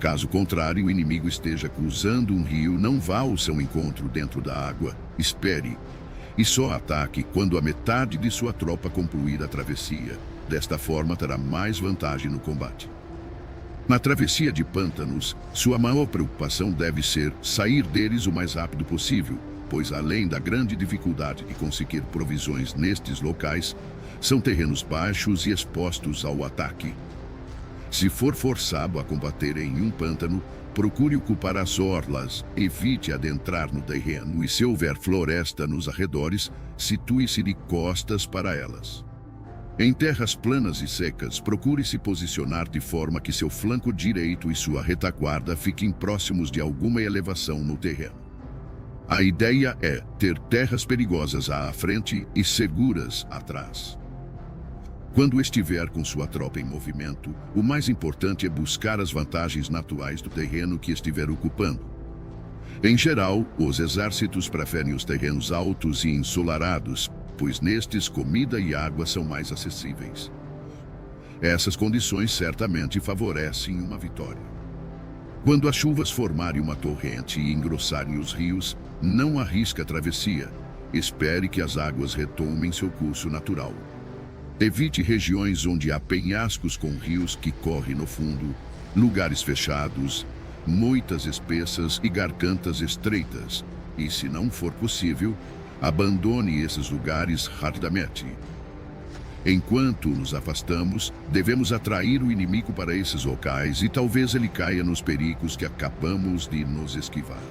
Caso contrário, o inimigo esteja cruzando um rio, não vá ao seu encontro dentro da água, espere, e só ataque quando a metade de sua tropa concluir a travessia. Desta forma, terá mais vantagem no combate. Na travessia de pântanos, sua maior preocupação deve ser sair deles o mais rápido possível, pois além da grande dificuldade de conseguir provisões nestes locais, são terrenos baixos e expostos ao ataque. Se for forçado a combater em um pântano, procure ocupar as orlas, evite adentrar no terreno e, se houver floresta nos arredores, situe-se de costas para elas. Em terras planas e secas, procure se posicionar de forma que seu flanco direito e sua retaguarda fiquem próximos de alguma elevação no terreno. A ideia é ter terras perigosas à frente e seguras atrás. Quando estiver com sua tropa em movimento, o mais importante é buscar as vantagens naturais do terreno que estiver ocupando, Em geral, os exércitos preferem os terrenos altos e ensolarados, pois nestes comida e água são mais acessíveis. Essas condições certamente favorecem uma vitória. Quando as chuvas formarem uma torrente e engrossarem os rios, não arrisque a travessia. Espere que as águas retomem seu curso natural. Evite regiões onde há penhascos com rios que correm no fundo, lugares fechados, moitas espessas e gargantas estreitas. E, se não for possível, abandone esses lugares rapidamente. Enquanto nos afastamos, devemos atrair o inimigo para esses locais e talvez ele caia nos perigos que acabamos de nos esquivar.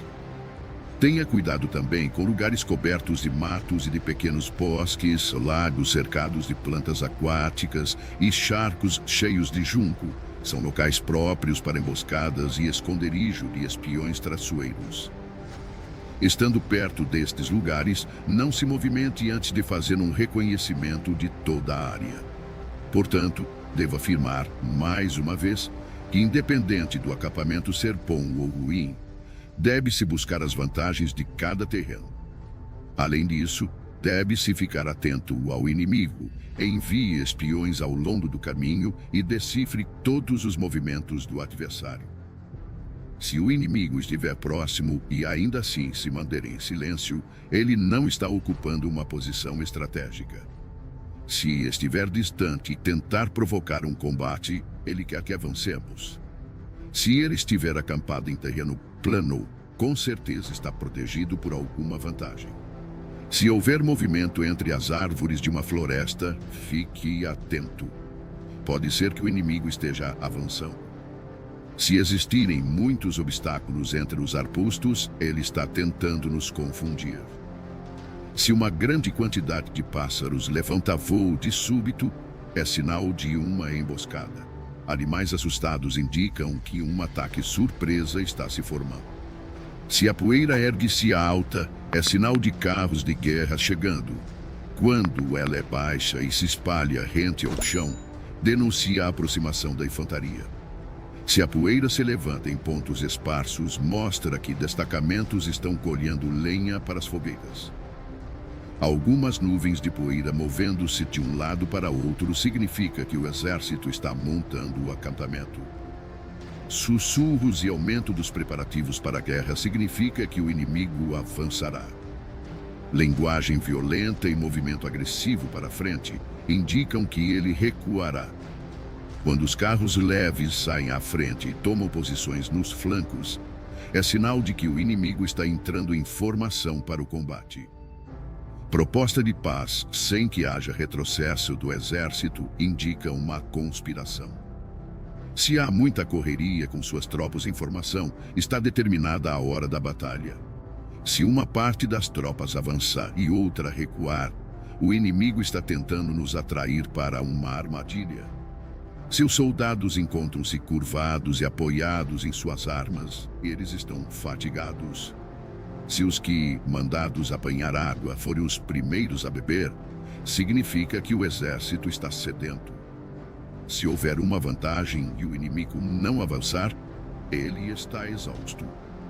Tenha cuidado também com lugares cobertos de matos e de pequenos bosques, lagos cercados de plantas aquáticas e charcos cheios de junco. São locais próprios para emboscadas e esconderijo de espiões traiçoeiros. Estando perto destes lugares, não se movimente antes de fazer um reconhecimento de toda a área. Portanto, devo afirmar, mais uma vez, que independente do acampamento ser bom ou ruim, deve-se buscar as vantagens de cada terreno. Além disso, deve-se ficar atento ao inimigo, envie espiões ao longo do caminho e decifre todos os movimentos do adversário. Se o inimigo estiver próximo e ainda assim se manter em silêncio, ele não está ocupando uma posição estratégica. Se estiver distante e tentar provocar um combate, ele quer que avancemos. Se ele estiver acampado em terreno plano, com certeza está protegido por alguma vantagem. Se houver movimento entre as árvores de uma floresta, fique atento. Pode ser que o inimigo esteja avançando. Se existirem muitos obstáculos entre os arbustos, ele está tentando nos confundir. Se uma grande quantidade de pássaros levanta voo de súbito, é sinal de uma emboscada. Animais assustados indicam que um ataque surpresa está se formando. Se a poeira ergue-se alta, é sinal de carros de guerra chegando. Quando ela é baixa e se espalha rente ao chão, denuncia a aproximação da infantaria. Se a poeira se levanta em pontos esparsos, mostra que destacamentos estão colhendo lenha para as fogueiras. Algumas nuvens de poeira movendo-se de um lado para outro significa que o exército está montando o acampamento. Sussurros e aumento dos preparativos para a guerra significa que o inimigo avançará. Linguagem violenta e movimento agressivo para frente indicam que ele recuará. Quando os carros leves saem à frente e tomam posições nos flancos, é sinal de que o inimigo está entrando em formação para o combate. Proposta de paz sem que haja retrocesso do exército indica uma conspiração. Se há muita correria com suas tropas em formação, está determinada a hora da batalha. Se uma parte das tropas avançar e outra recuar, o inimigo está tentando nos atrair para uma armadilha. Seus soldados encontram-se curvados e apoiados em suas armas, eles estão fatigados. Se os que, mandados apanhar água, forem os primeiros a beber, significa que o exército está sedento. Se houver uma vantagem e o inimigo não avançar, ele está exausto.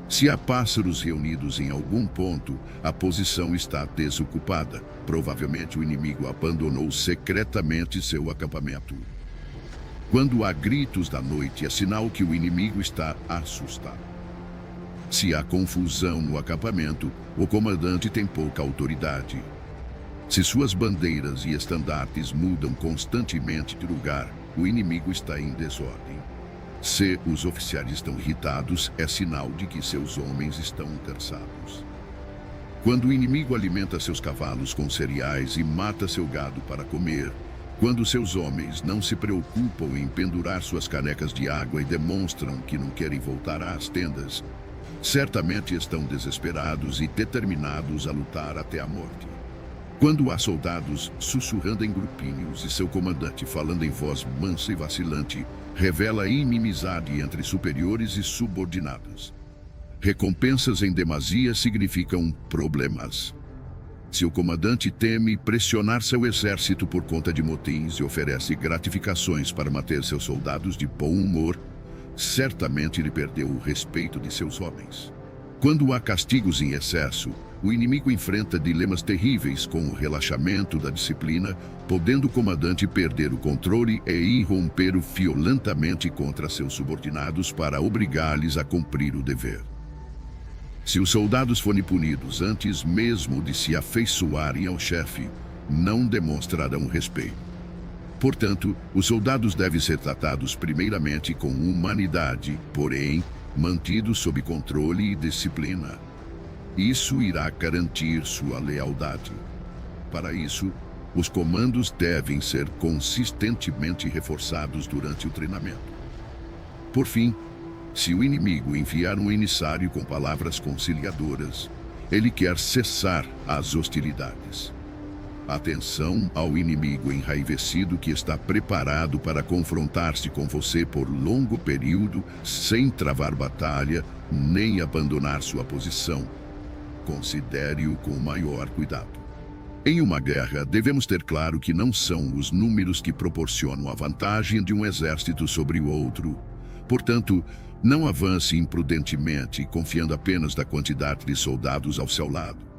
Se há pássaros reunidos em algum ponto, a posição está desocupada. Provavelmente o inimigo abandonou secretamente seu acampamento. Quando há gritos da noite, é sinal que o inimigo está assustado. Se há confusão no acampamento, o comandante tem pouca autoridade. Se suas bandeiras e estandartes mudam constantemente de lugar, o inimigo está em desordem. Se os oficiais estão irritados, é sinal de que seus homens estão cansados. Quando o inimigo alimenta seus cavalos com cereais e mata seu gado para comer, quando seus homens não se preocupam em pendurar suas canecas de água e demonstram que não querem voltar às tendas, certamente estão desesperados e determinados a lutar até a morte. Quando há soldados sussurrando em grupinhos e seu comandante falando em voz mansa e vacilante, revela inimizade entre superiores e subordinados. Recompensas em demasia significam problemas. Se o comandante teme pressionar seu exército por conta de motins e oferece gratificações para manter seus soldados de bom humor, certamente ele perdeu o respeito de seus homens. Quando há castigos em excesso, o inimigo enfrenta dilemas terríveis com o relaxamento da disciplina, podendo o comandante perder o controle e irromper violentamente contra seus subordinados para obrigá-los a cumprir o dever. Se os soldados forem punidos antes mesmo de se afeiçoarem ao chefe, não demonstrarão respeito. Portanto, os soldados devem ser tratados primeiramente com humanidade, porém, mantidos sob controle e disciplina. Isso irá garantir sua lealdade. Para isso, os comandos devem ser consistentemente reforçados durante o treinamento. Por fim, se o inimigo enviar um emissário com palavras conciliadoras, ele quer cessar as hostilidades. Atenção ao inimigo enraivecido que está preparado para confrontar-se com você por longo período, sem travar batalha, nem abandonar sua posição. Considere-o com maior cuidado. Em uma guerra, devemos ter claro que não são os números que proporcionam a vantagem de um exército sobre o outro. Portanto, não avance imprudentemente, confiando apenas na quantidade de soldados ao seu lado.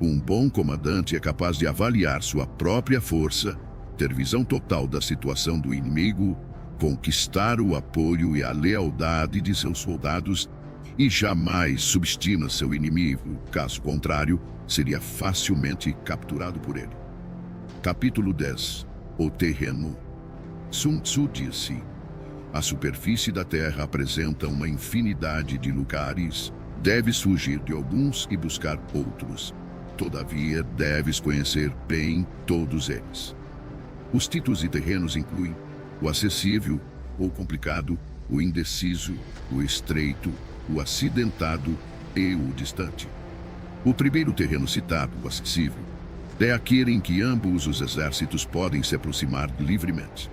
Um bom comandante é capaz de avaliar sua própria força, ter visão total da situação do inimigo, conquistar o apoio e a lealdade de seus soldados e jamais subestima seu inimigo, caso contrário, seria facilmente capturado por ele. Capítulo 10. O terreno. Sun Tzu disse: a superfície da terra apresenta uma infinidade de lugares, deves fugir de alguns e buscar outros. Todavia, deves conhecer bem todos eles. Os títulos de terrenos incluem o acessível ou complicado, o indeciso, o estreito, o acidentado e o distante. O primeiro terreno citado, o acessível, é aquele em que ambos os exércitos podem se aproximar livremente.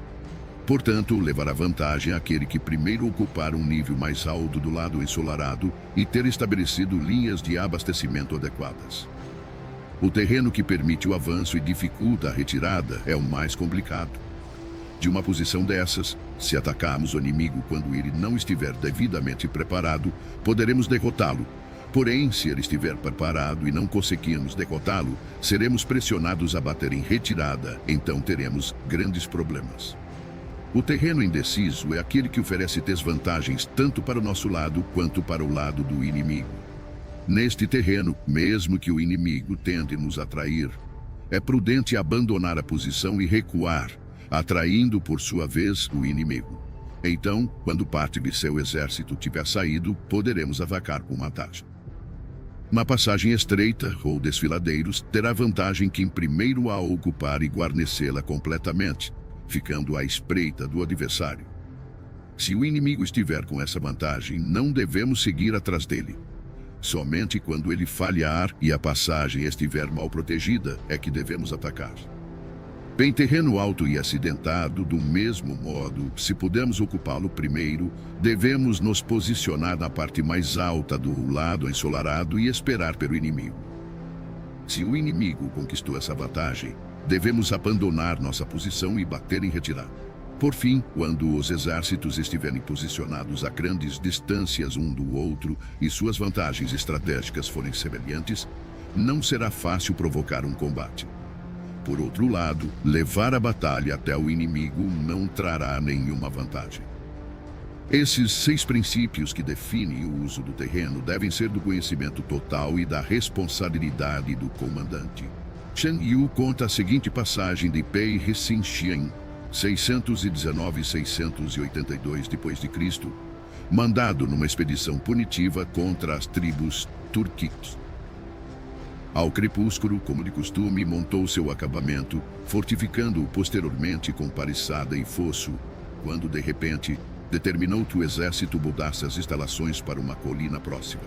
Portanto, levará vantagem aquele que primeiro ocupar um nível mais alto do lado ensolarado e ter estabelecido linhas de abastecimento adequadas. O terreno que permite o avanço e dificulta a retirada é o mais complicado. De uma posição dessas, se atacarmos o inimigo quando ele não estiver devidamente preparado, poderemos derrotá-lo. Porém, se ele estiver preparado e não conseguirmos derrotá-lo, seremos pressionados a bater em retirada, então teremos grandes problemas. O terreno indeciso é aquele que oferece desvantagens tanto para o nosso lado quanto para o lado do inimigo. Neste terreno, mesmo que o inimigo tente nos atrair, é prudente abandonar a posição e recuar, atraindo por sua vez o inimigo. Então, quando parte de seu exército tiver saído, poderemos avacar com vantagem. Uma passagem estreita ou desfiladeiros terá vantagem quem primeiro a ocupar e guarnecê-la completamente, ficando à espreita do adversário. Se o inimigo estiver com essa vantagem, não devemos seguir atrás dele. Somente quando ele falhar e a passagem estiver mal protegida é que devemos atacar. Em terreno alto e acidentado, do mesmo modo, se pudermos ocupá-lo primeiro, devemos nos posicionar na parte mais alta do lado ensolarado e esperar pelo inimigo. Se o inimigo conquistou essa vantagem, devemos abandonar nossa posição e bater em retirada. Por fim, quando os exércitos estiverem posicionados a grandes distâncias um do outro e suas vantagens estratégicas forem semelhantes, não será fácil provocar um combate. Por outro lado, levar a batalha até o inimigo não trará nenhuma vantagem. Esses 6 princípios que definem o uso do terreno devem ser do conhecimento total e da responsabilidade do comandante. Shen Yu conta a seguinte passagem de Pei Hsin Xian, 619 e 682 d.C., mandado numa expedição punitiva contra as tribos turquiques. Ao crepúsculo, como de costume, montou seu acampamento, fortificando-o posteriormente com paliçada e fosso, quando, de repente, determinou que o exército mudasse as instalações para uma colina próxima.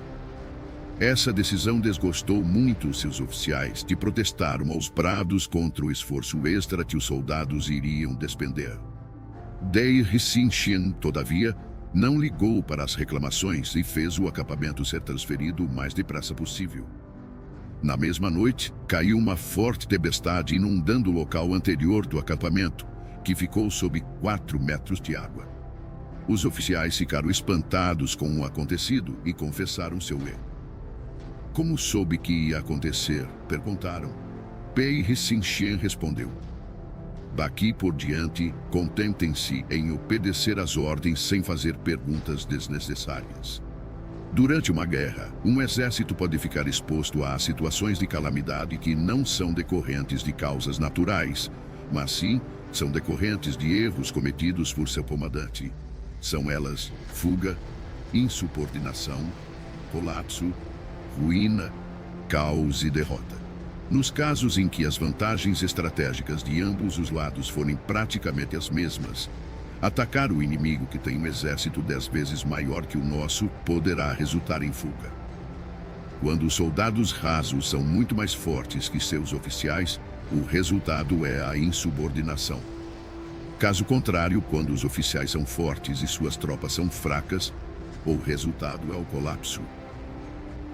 Essa decisão desgostou muito seus oficiais, que protestaram aos brados contra o esforço extra que os soldados iriam despender. Dei Hsin Xian, todavia, não ligou para as reclamações e fez o acampamento ser transferido o mais depressa possível. Na mesma noite, caiu uma forte tempestade inundando o local anterior do acampamento, que ficou sob 4 metros de água. Os oficiais ficaram espantados com o acontecido e confessaram seu erro. Como soube que ia acontecer? Perguntaram. Pei Xinxian respondeu. Daqui por diante, contentem-se em obedecer às ordens sem fazer perguntas desnecessárias. Durante uma guerra, um exército pode ficar exposto a situações de calamidade que não são decorrentes de causas naturais, mas sim são decorrentes de erros cometidos por seu comandante. São elas fuga, insubordinação, colapso, ruína, caos e derrota. Nos casos em que as vantagens estratégicas de ambos os lados forem praticamente as mesmas, atacar o inimigo que tem um exército 10 vezes maior que o nosso poderá resultar em fuga. Quando os soldados rasos são muito mais fortes que seus oficiais, o resultado é a insubordinação. Caso contrário, quando os oficiais são fortes e suas tropas são fracas, o resultado é o colapso.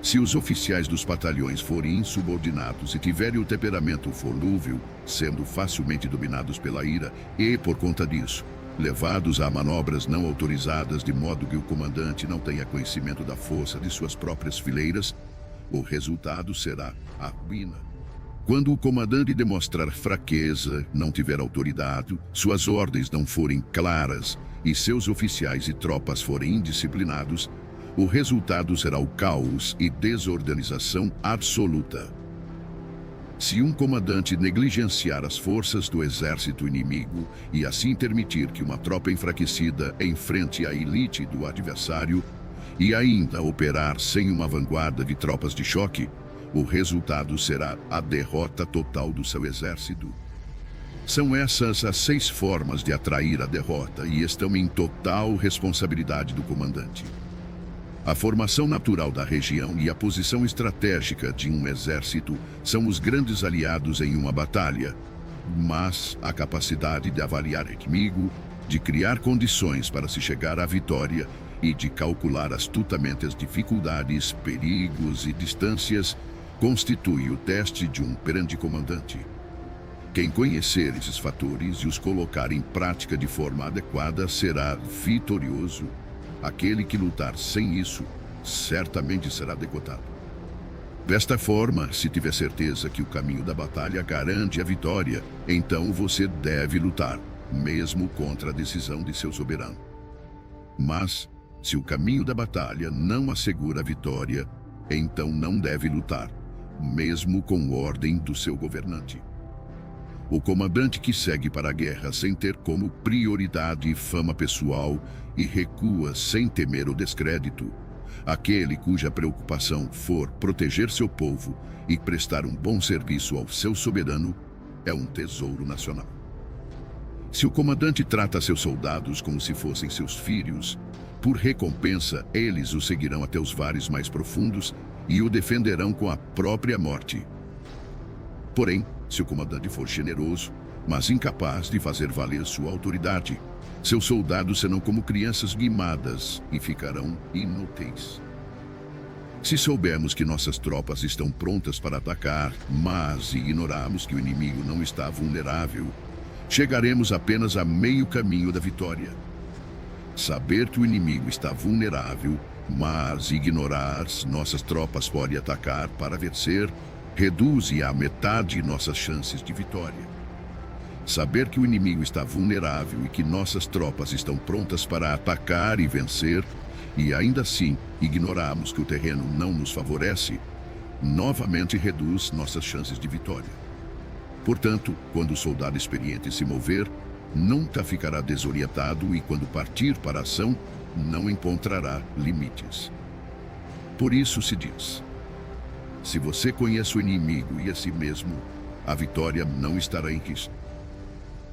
Se os oficiais dos batalhões forem insubordinados e tiverem o temperamento volúvel, sendo facilmente dominados pela ira e, por conta disso, levados a manobras não autorizadas de modo que o comandante não tenha conhecimento da força de suas próprias fileiras, o resultado será a ruína. Quando o comandante demonstrar fraqueza, não tiver autoridade, suas ordens não forem claras e seus oficiais e tropas forem indisciplinados, o resultado será o caos e desorganização absoluta. Se um comandante negligenciar as forças do exército inimigo e assim permitir que uma tropa enfraquecida enfrente a elite do adversário e ainda operar sem uma vanguarda de tropas de choque, o resultado será a derrota total do seu exército. São essas as 6 formas de atrair a derrota e estão em total responsabilidade do comandante. A formação natural da região e a posição estratégica de um exército são os grandes aliados em uma batalha, mas a capacidade de avaliar o inimigo, de criar condições para se chegar à vitória e de calcular astutamente as dificuldades, perigos e distâncias constitui o teste de um grande comandante. Quem conhecer esses fatores e os colocar em prática de forma adequada será vitorioso. Aquele que lutar sem isso, certamente será derrotado. Desta forma, se tiver certeza que o caminho da batalha garante a vitória, então você deve lutar, mesmo contra a decisão de seu soberano. Mas, se o caminho da batalha não assegura a vitória, então não deve lutar, mesmo com ordem do seu governante. O comandante que segue para a guerra sem ter como prioridade fama pessoal e recua sem temer o descrédito, aquele cuja preocupação for proteger seu povo e prestar um bom serviço ao seu soberano, é um tesouro nacional. Se o comandante trata seus soldados como se fossem seus filhos, por recompensa eles o seguirão até os vales mais profundos e o defenderão com a própria morte. Porém, se o comandante for generoso, mas incapaz de fazer valer sua autoridade, seus soldados serão como crianças mimadas e ficarão inúteis. Se soubermos que nossas tropas estão prontas para atacar, mas ignorarmos que o inimigo não está vulnerável, chegaremos apenas a meio caminho da vitória. Saber que o inimigo está vulnerável, mas ignorar nossas tropas pode atacar para vencer, reduz à metade nossas chances de vitória. Saber que o inimigo está vulnerável e que nossas tropas estão prontas para atacar e vencer, e ainda assim ignorarmos que o terreno não nos favorece, novamente reduz nossas chances de vitória. Portanto, quando o soldado experiente se mover, nunca ficará desorientado e quando partir para a ação, não encontrará limites. Por isso se diz: se você conhece o inimigo e a si mesmo, a vitória não estará em risco.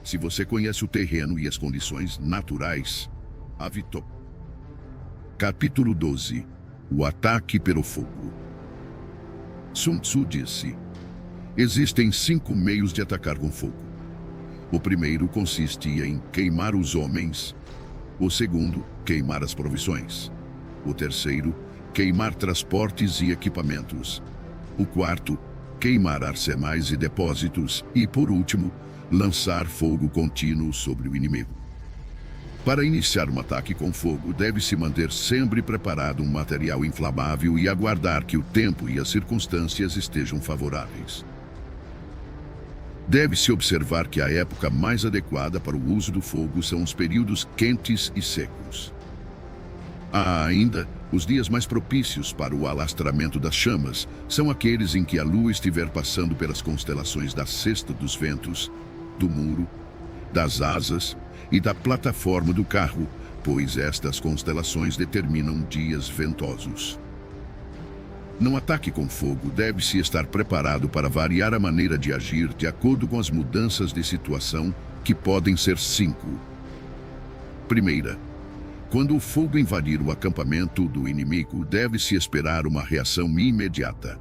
Se você conhece o terreno e as condições naturais, a vitória. Capítulo 12. O ataque pelo fogo. Sun Tzu disse: existem 5 meios de atacar com fogo. O primeiro consiste em queimar os homens. O segundo, queimar as provisões. O terceiro, queimar transportes e equipamentos. O quarto, queimar arsenais e depósitos. E, por último, lançar fogo contínuo sobre o inimigo. Para iniciar um ataque com fogo, deve-se manter sempre preparado um material inflamável e aguardar que o tempo e as circunstâncias estejam favoráveis. Deve-se observar que a época mais adequada para o uso do fogo são os períodos quentes e secos. Há ainda os dias mais propícios para o alastramento das chamas, são aqueles em que a lua estiver passando pelas constelações da cesta dos ventos, do muro, das asas e da plataforma do carro, pois estas constelações determinam dias ventosos. Num ataque com fogo, deve-se estar preparado para variar a maneira de agir de acordo com as mudanças de situação, que podem ser 5. Primeira, quando o fogo invadir o acampamento do inimigo, deve-se esperar uma reação imediata.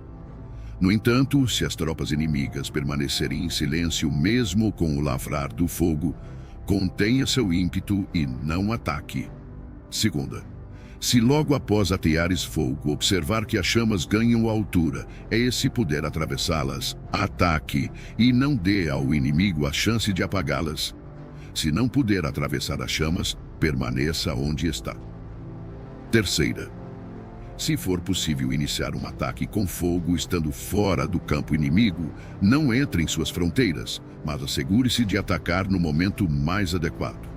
No entanto, se as tropas inimigas permanecerem em silêncio mesmo com o lavrar do fogo, contenha seu ímpeto e não ataque. Segunda, se logo após ateares fogo observar que as chamas ganham altura, e se puder atravessá-las, ataque e não dê ao inimigo a chance de apagá-las. Se não puder atravessar as chamas, permaneça onde está. Terceira, se for possível iniciar um ataque com fogo estando fora do campo inimigo, não entre em suas fronteiras, mas assegure-se de atacar no momento mais adequado.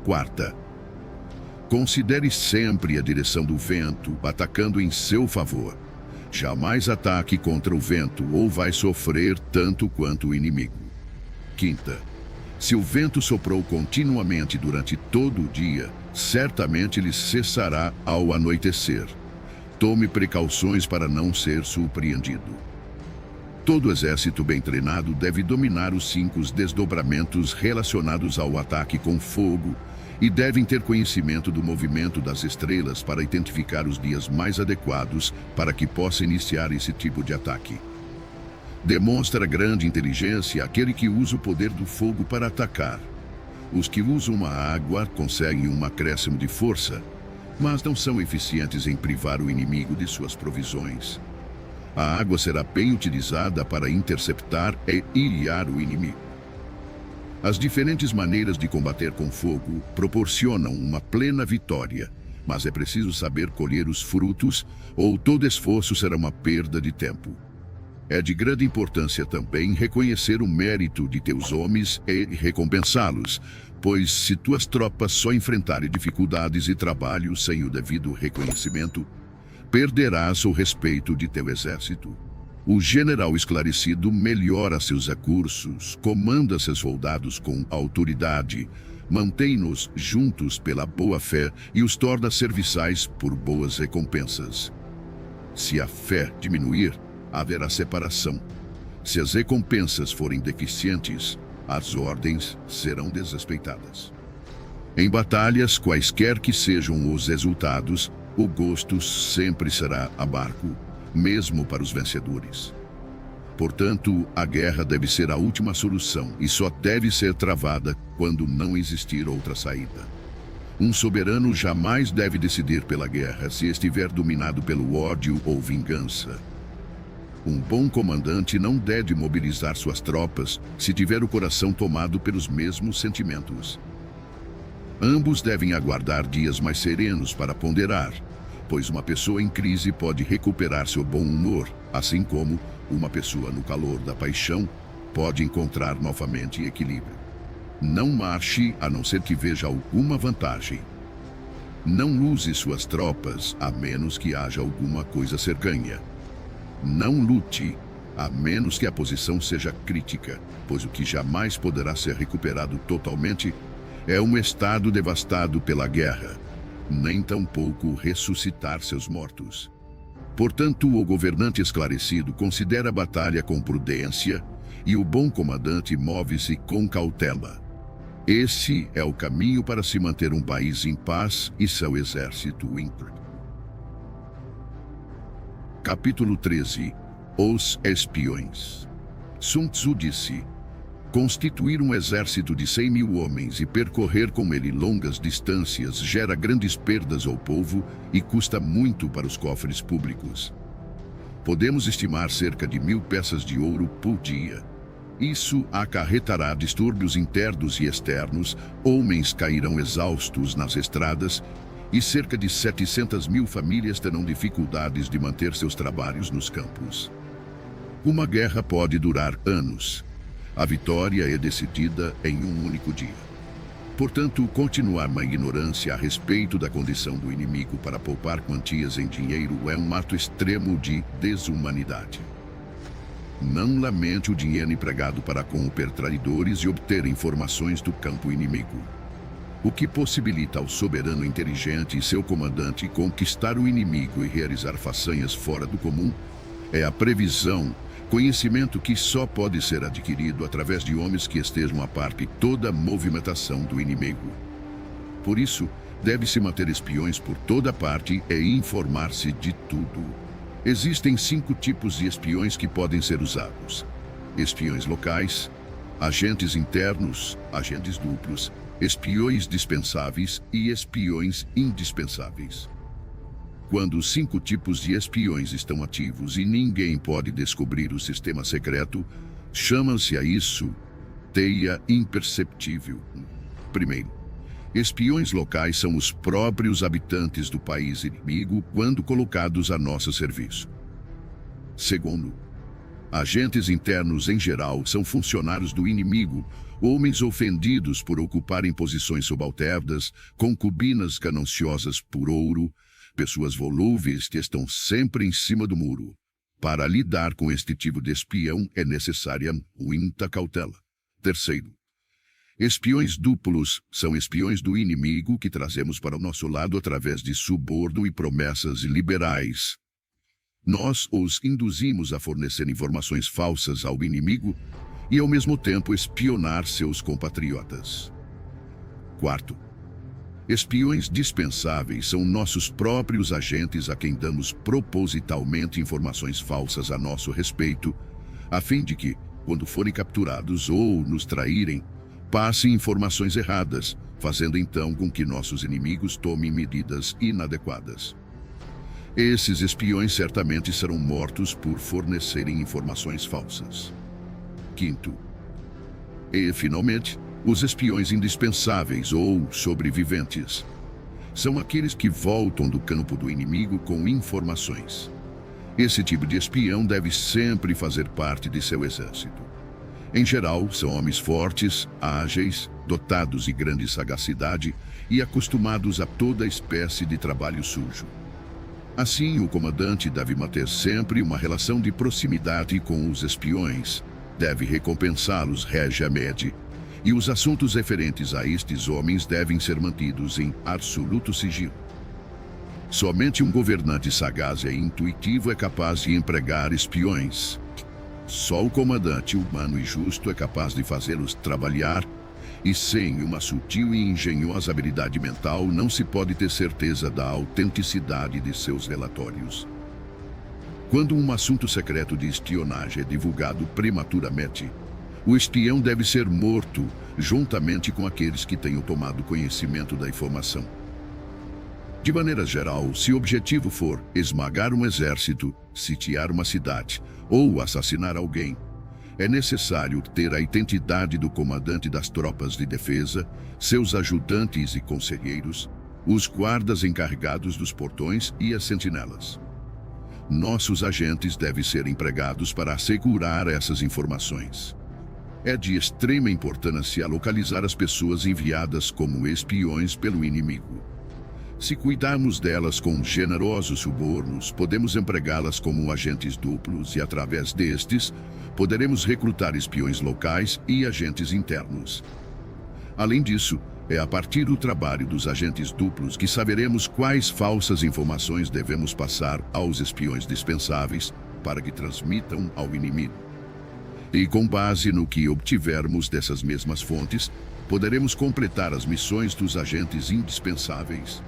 Quarta, considere sempre a direção do vento, atacando em seu favor. Jamais ataque contra o vento ou vai sofrer tanto quanto o inimigo. Quinta, se o vento soprou continuamente durante todo o dia, certamente ele cessará ao anoitecer. Tome precauções para não ser surpreendido. Todo exército bem treinado deve dominar os 5 desdobramentos relacionados ao ataque com fogo e devem ter conhecimento do movimento das estrelas para identificar os dias mais adequados para que possa iniciar esse tipo de ataque. Demonstra grande inteligência aquele que usa o poder do fogo para atacar. Os que usam a água conseguem um acréscimo de força, mas não são eficientes em privar o inimigo de suas provisões. A água será bem utilizada para interceptar e ilhar o inimigo. As diferentes maneiras de combater com fogo proporcionam uma plena vitória, mas é preciso saber colher os frutos, ou todo esforço será uma perda de tempo. É de grande importância também reconhecer o mérito de teus homens e recompensá-los, pois se tuas tropas só enfrentarem dificuldades e trabalho sem o devido reconhecimento, perderás o respeito de teu exército. O general esclarecido melhora seus recursos, comanda seus soldados com autoridade, mantém-nos juntos pela boa-fé e os torna serviçais por boas recompensas. Se a fé diminuir, haverá separação. Se as recompensas forem deficientes, as ordens serão desrespeitadas. Em batalhas, quaisquer que sejam os resultados, o gosto sempre será amargo, mesmo para os vencedores. Portanto, a guerra deve ser a última solução e só deve ser travada quando não existir outra saída. Um soberano jamais deve decidir pela guerra se estiver dominado pelo ódio ou vingança. Um bom comandante não deve mobilizar suas tropas se tiver o coração tomado pelos mesmos sentimentos. Ambos devem aguardar dias mais serenos para ponderar, pois uma pessoa em crise pode recuperar seu bom humor, assim como uma pessoa no calor da paixão pode encontrar novamente equilíbrio. Não marche a não ser que veja alguma vantagem. Não use suas tropas a menos que haja alguma coisa a ser ganha. Não lute, a menos que a posição seja crítica, pois o que jamais poderá ser recuperado totalmente é um estado devastado pela guerra, nem tampouco ressuscitar seus mortos. Portanto, o governante esclarecido considera a batalha com prudência e o bom comandante move-se com cautela. Esse é o caminho para se manter um país em paz e seu exército ímpar. Capítulo 13. Os espiões. Sun Tzu disse: constituir um exército de 100.000 homens e percorrer com ele longas distâncias gera grandes perdas ao povo e custa muito para os cofres públicos. Podemos estimar cerca de 1.000 peças de ouro por dia. Isso acarretará distúrbios internos e externos, homens cairão exaustos nas estradas e cerca de 700 mil famílias terão dificuldades de manter seus trabalhos nos campos. Uma guerra pode durar anos. A vitória é decidida em um único dia. Portanto, continuar na ignorância a respeito da condição do inimigo para poupar quantias em dinheiro é um ato extremo de desumanidade. Não lamente o dinheiro empregado para corromper traidores e obter informações do campo inimigo. O que possibilita ao soberano inteligente e seu comandante conquistar o inimigo e realizar façanhas fora do comum é a previsão, conhecimento que só pode ser adquirido através de homens que estejam a par de toda a movimentação do inimigo. Por isso, deve-se manter espiões por toda parte e informar-se de tudo. Existem 5 tipos de espiões que podem ser usados: espiões locais, agentes internos, agentes duplos, espiões dispensáveis e espiões indispensáveis. Quando os 5 tipos de espiões estão ativos e ninguém pode descobrir o sistema secreto, chama-se a isso teia imperceptível. Primeiro, espiões locais são os próprios habitantes do país inimigo quando colocados a nosso serviço. Segundo, agentes internos em geral são funcionários do inimigo, homens ofendidos por ocuparem posições subalternas, concubinas gananciosas por ouro, pessoas volúveis que estão sempre em cima do muro. Para lidar com este tipo de espião é necessária muita cautela. Terceiro, espiões duplos são espiões do inimigo que trazemos para o nosso lado através de suborno e promessas liberais. Nós os induzimos a fornecer informações falsas ao inimigo e, ao mesmo tempo, espionar seus compatriotas. Quarto, espiões dispensáveis são nossos próprios agentes a quem damos propositalmente informações falsas a nosso respeito, a fim de que, quando forem capturados ou nos traírem, passem informações erradas, fazendo então com que nossos inimigos tomem medidas inadequadas. Esses espiões certamente serão mortos por fornecerem informações falsas. Quinto, e finalmente, os espiões indispensáveis ou sobreviventes são aqueles que voltam do campo do inimigo com informações. Esse tipo de espião deve sempre fazer parte de seu exército. Em geral, são homens fortes, ágeis, dotados de grande sagacidade e acostumados a toda espécie de trabalho sujo. Assim, o comandante deve manter sempre uma relação de proximidade com os espiões, deve recompensá-los regiamente, e os assuntos referentes a estes homens devem ser mantidos em absoluto sigilo. Somente um governante sagaz e intuitivo é capaz de empregar espiões. Só o comandante humano e justo é capaz de fazê-los trabalhar, e sem uma sutil e engenhosa habilidade mental não se pode ter certeza da autenticidade de seus relatórios. Quando um assunto secreto de espionagem é divulgado prematuramente, o espião deve ser morto, juntamente com aqueles que tenham tomado conhecimento da informação. De maneira geral, se o objetivo for esmagar um exército, sitiar uma cidade ou assassinar alguém, é necessário ter a identidade do comandante das tropas de defesa, seus ajudantes e conselheiros, os guardas encarregados dos portões e as sentinelas. Nossos agentes devem ser empregados para assegurar essas informações. É de extrema importância localizar as pessoas enviadas como espiões pelo inimigo. Se cuidarmos delas com generosos subornos, podemos empregá-las como agentes duplos e, através destes, poderemos recrutar espiões locais e agentes internos. Além disso, é a partir do trabalho dos agentes duplos que saberemos quais falsas informações devemos passar aos espiões dispensáveis para que transmitam ao inimigo. E com base no que obtivermos dessas mesmas fontes, poderemos completar as missões dos agentes indispensáveis.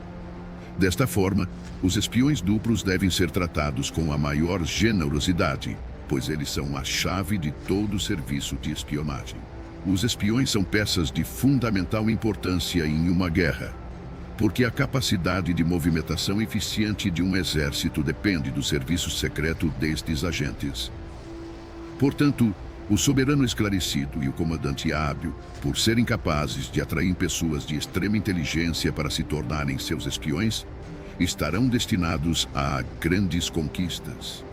Desta forma, os espiões duplos devem ser tratados com a maior generosidade, pois eles são a chave de todo o serviço de espionagem. Os espiões são peças de fundamental importância em uma guerra, porque a capacidade de movimentação eficiente de um exército depende do serviço secreto destes agentes. Portanto, O soberano esclarecido e o comandante hábil, por serem capazes de atrair pessoas de extrema inteligência para se tornarem seus espiões, estarão destinados a grandes conquistas.